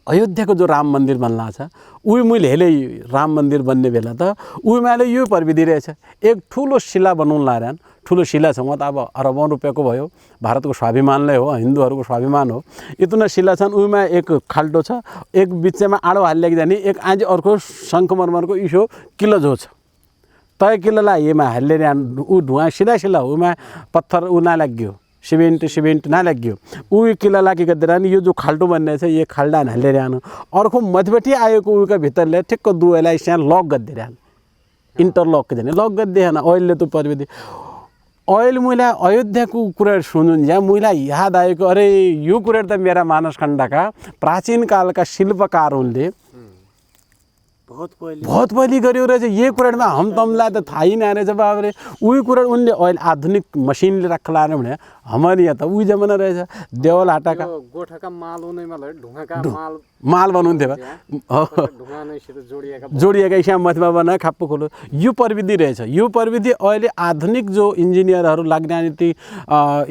S3: अयोध्याको जो राम मन्दिर बन्ला छ उही मैले हेले राम मन्दिर बन्ने बेला त उहीमाले यो प्रविधि रहेछ एक ठुलो शिला बनाउन लाएर ठुलो शिला छ त अब अरबौं रुपैयाँको भयो भारतको स्वाभिमानले हो हिन्दूहरूको स्वाभिमान हो इतना शिला छन् उहीमा एक खाल्टो छ एक बिचमा आडो हालिएको जाने एक आज अर्को शङ्खमरमरको इसो किलो जो छ तय किलोलाई येमा हालेर ऊ धुवा सिधा उमा पत्थर ऊ नलाग्यो सिमेन्ट नलाग्यो ऊ किलोलाई के गर्दैन यो जो खाल्टो बन्ने छ यो खाल्डा हालेर अर्को मध्यपट्टि आएको उका भित्रले ठिक्क दुवैलाई यहाँ लक गरिदिएर इन्टरलक जाने लक गरिदिएन अहिले त प्रविधि अहिले मैले अयोध्याको कुरा सुनुन् यहाँ मलाई याद आएको अरे यो कुरा त मेरा मानसखण्डका प्राचीन कालका शिल्पकारहरूले बहुत पहिले गर्यो रहेछ यही कुरामा हम तमलाई त थाहै नै रहेछ बाबरे उही कुरा उनले अहिले आधुनिक मसिनले राख लाएर भने हाम्रो यहाँ त उही जमाना रहेछ देवल हाटाका
S1: गोठाका माल उनैमा ढुङ्गाका
S3: माल बनाउँथ्यो
S1: ढुङ्गा नैसित
S3: जोडिएका यहाँ मथमा बनाए खाप्पो खोलो यो प्रविधि रहेछ यो प्रविधि अहिले आधुनिक जो इन्जिनियरहरू लाग्ने ती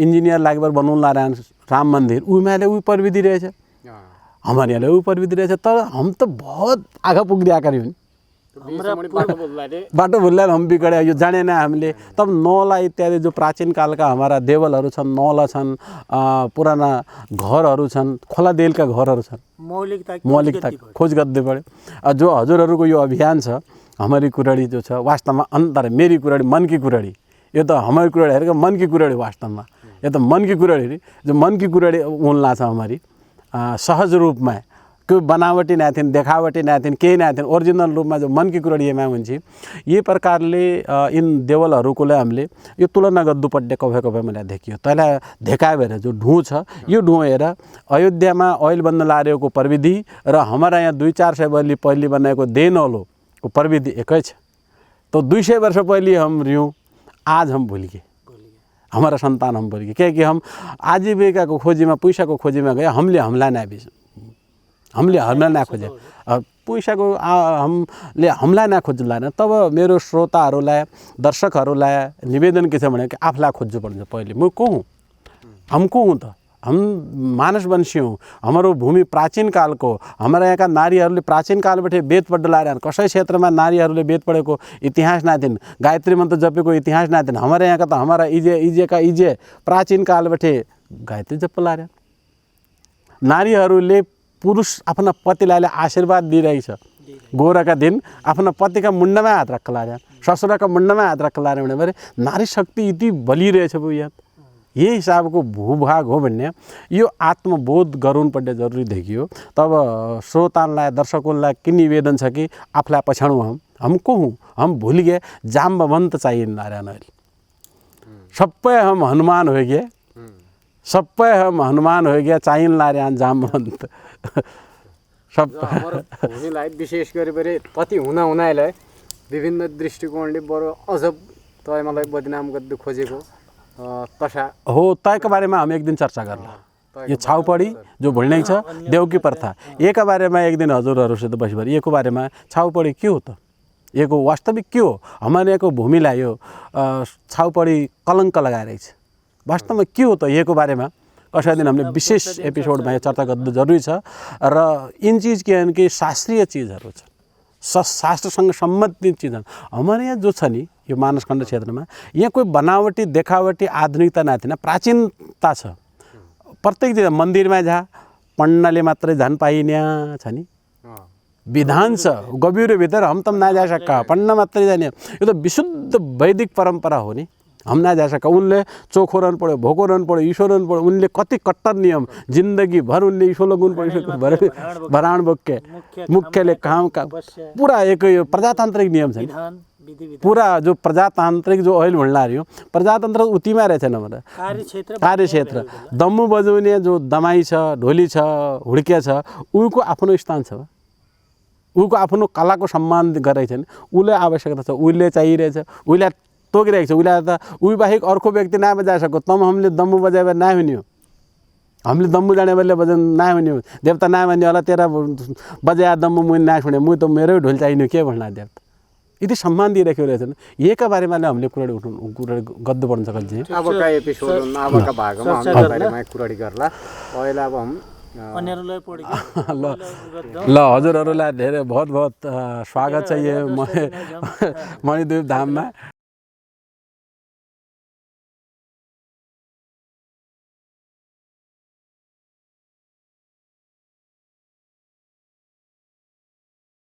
S3: इन्जिनियर लागेर बनाउन लाएर राम मन्दिर उहीमाले उही प्रविधि रहेछ हमारे यहाँ वो प्रविधि रहेछ तर हम तो बहुत आगा पुग्दै आएका हुन् बाटो भुल्लाएर हम बिगड़े यो जाने ना हामीले तब नौला इत्यादि जो प्राचीन काल का हमारा देवलहरू छन् नौला छन् पुराना घरहरू छन् खोला देलका घरहरू छन् मौलिकता खोज गर्दै पऱ्यो जो हजुरहरूको यो अभियान छ हमारी कुराडी जो छ वास्तवमा अन्तर मेरी कुराडी मन की कुराडी यो त हमारी कुराडी हेरेको मन की कुराडी वास्तवमा यो त मन की कुराडी जो मन की कुराडी उनला छ हमारी सहज रूप में कोई बनावटी ना थिएन देखावटी ना थिएन केही ना थिएन ओरिजिनल रूप में जो मन की कुराडीमा हुन्छ ये प्रकारले इन देवलहरूकोले हामीले यो तुलना गर्नुपर्ने कभे मलाई देखियो तैँलाई देखायो भएर जो ढुँ छ यो ढुँ हेर अयोध्यामा ऑयल बन्न लारेको प्रविधि र हमारा यहाँ 200-400 वर्ष पहले बनाएको देनौलो प्रविधि एकै छ तो 200 वर्ष पहले हम रियौं आज हम भूल गए हमारा संतान हम भूल गए क्योंकि हम आजीविका को खोजी में पैसा को खोजी में गए हमले हमला ना खोजे पैसा को हमले हमला ना खोज्ला तब मेरो श्रोताहरूलाई दर्शकहरूलाई निवेदन के छ भने आफूलाई खोज्नु पर्छ पहिले म को हुँ हम को हुँ त हम मानसवंशी हूँ हमारो भूमि प्राचीन काल को हमारा यहाँ का नारीहरूले प्राचीन कालबाट वेद पढ्न लाएर कसै क्षेत्रमा नारीहरूले वेद पढेको इतिहास ना थिएन गायत्री मन्त्र जपेको इतिहास ना थिएन हमारे यहाँ का त हमारा इजे प्राचीन कालबाट गायत्री जप लाएर नारीहरूले पुरुष आफ्ना पतिलाई आशीर्वाद दिइरहेछ गोराका दिन आफ्ना पतिका मुण्डमा हात राख्न लाएर ससुराका मुण्डमा हात राख्न लाएर भने नारी शक्ति यति बलिरहेछ यहाँ यही हिसाबको भूभाग हो भन्ने यो आत्मबोध गराउनुपर्ने जरुरी देखियो तब श्रोतालाई दर्शकहरूलाई के निवेदन छ कि आफूलाई पछाडौँ हम को हूँ हम भूल गए जाम्बवंत चाहिए नारायण सबै हम हनुमान हो गए सबै हम हनुमान हो गए चाहिए नारायण जाम्बवंत सब
S1: भूमिलाई विशेष गरी पति हुनालाई विभिन्न दृष्टिकोणले बरु अझ तय मलाई बदनाम गर्दै खोजेको तसा
S3: हो तयका बारेमा हम एक दिन चर्चा गर्ला यो छाउपडी जो भुल्ने छ देउकी प्रथा यसका बारेमा एक दिन हजुरहरूसित बसेर यसको बारेमा छाउपडी के हो त यसको वास्तविक के हो हमारे यहाँको भूमिलाई यो छाउपडी कलङ्क लगाएर छ वास्तवमा के हो त यसको बारेमा कसै दिन हामीले विशेष एपिसोडमा यो चर्चा गर्नु जरुरी छ र इन चीज के हैं कि शास्त्रीय चीजहरू छ शास्त्रसँग सम्बन्धित चीजहरू हमारे यहाँ जो छ नि यो मानसखण्ड क्षेत्रमा यहाँ कोही बनावटी देखावटी आधुनिकता ना थिएन प्राचीनता छ प्रत्येक चीज मन्दिरमा जा पढ्नले मात्रै जान पाइने छ नि विधान छ गभीरभित्र हम तम ना जा सका पढ्न मात्रै जाने यो त विशुद्ध वैदिक परम्परा हो नि हम ना जा सका उनले चोखो रहनु पर्यो भोको रहनु पर्यो ईश्वर रहनु पर्यो उनले कति कट्टर नियम जिन्दगी भर उनले ईश्वर गुण भराण बोके मुख्यले काम पूरा एक यो प्रजातान्त्रिक नियम छ
S2: विधि विधान
S3: पूरा जो प्रजातांत्रिक जो अहिले भन्न रह्यो प्रजातन्त्र उतिमा रहेछ नभएर
S2: कार्यक्षेत्र
S3: कार्यक्षेत्र दम्मु बजाउने जो दमाई छ ढोली छ हुड्के छ उनको आफ्नो स्थान छ उनको आफ्नो कलाको सम्मान गरेको छैन उसले आवश्यकता छ उसले चाहिरहेछ उसलाई तोकिरहेको छ उसलाई त उही बाहेक अर्को व्यक्ति ना बजाए सको तम हामीले दम्मु बजाए ना हुने हो हामीले दम्मु जाने बेला बजाउन ना हुने हो देवता ना भन्ने होला तेरा बजाया दम्मु मुनि ना सुने म त मेरै ढोल चाहिने के भन्ला देवता यदि सम्मान दिइरहेको रहेछन् यहीका बारेमा हामीले कुरा गद्दो पर्न सक्छ
S1: अबका एपिसोड अबका भागमा हामी बारेमा कुराडी गर्ला पहिला अब हम
S2: अन्यहरूलाई पढ्यो
S3: ल हजुरहरूलाई धेरै बहुत बहुत स्वागत छ यो मणिद्वीप धाममा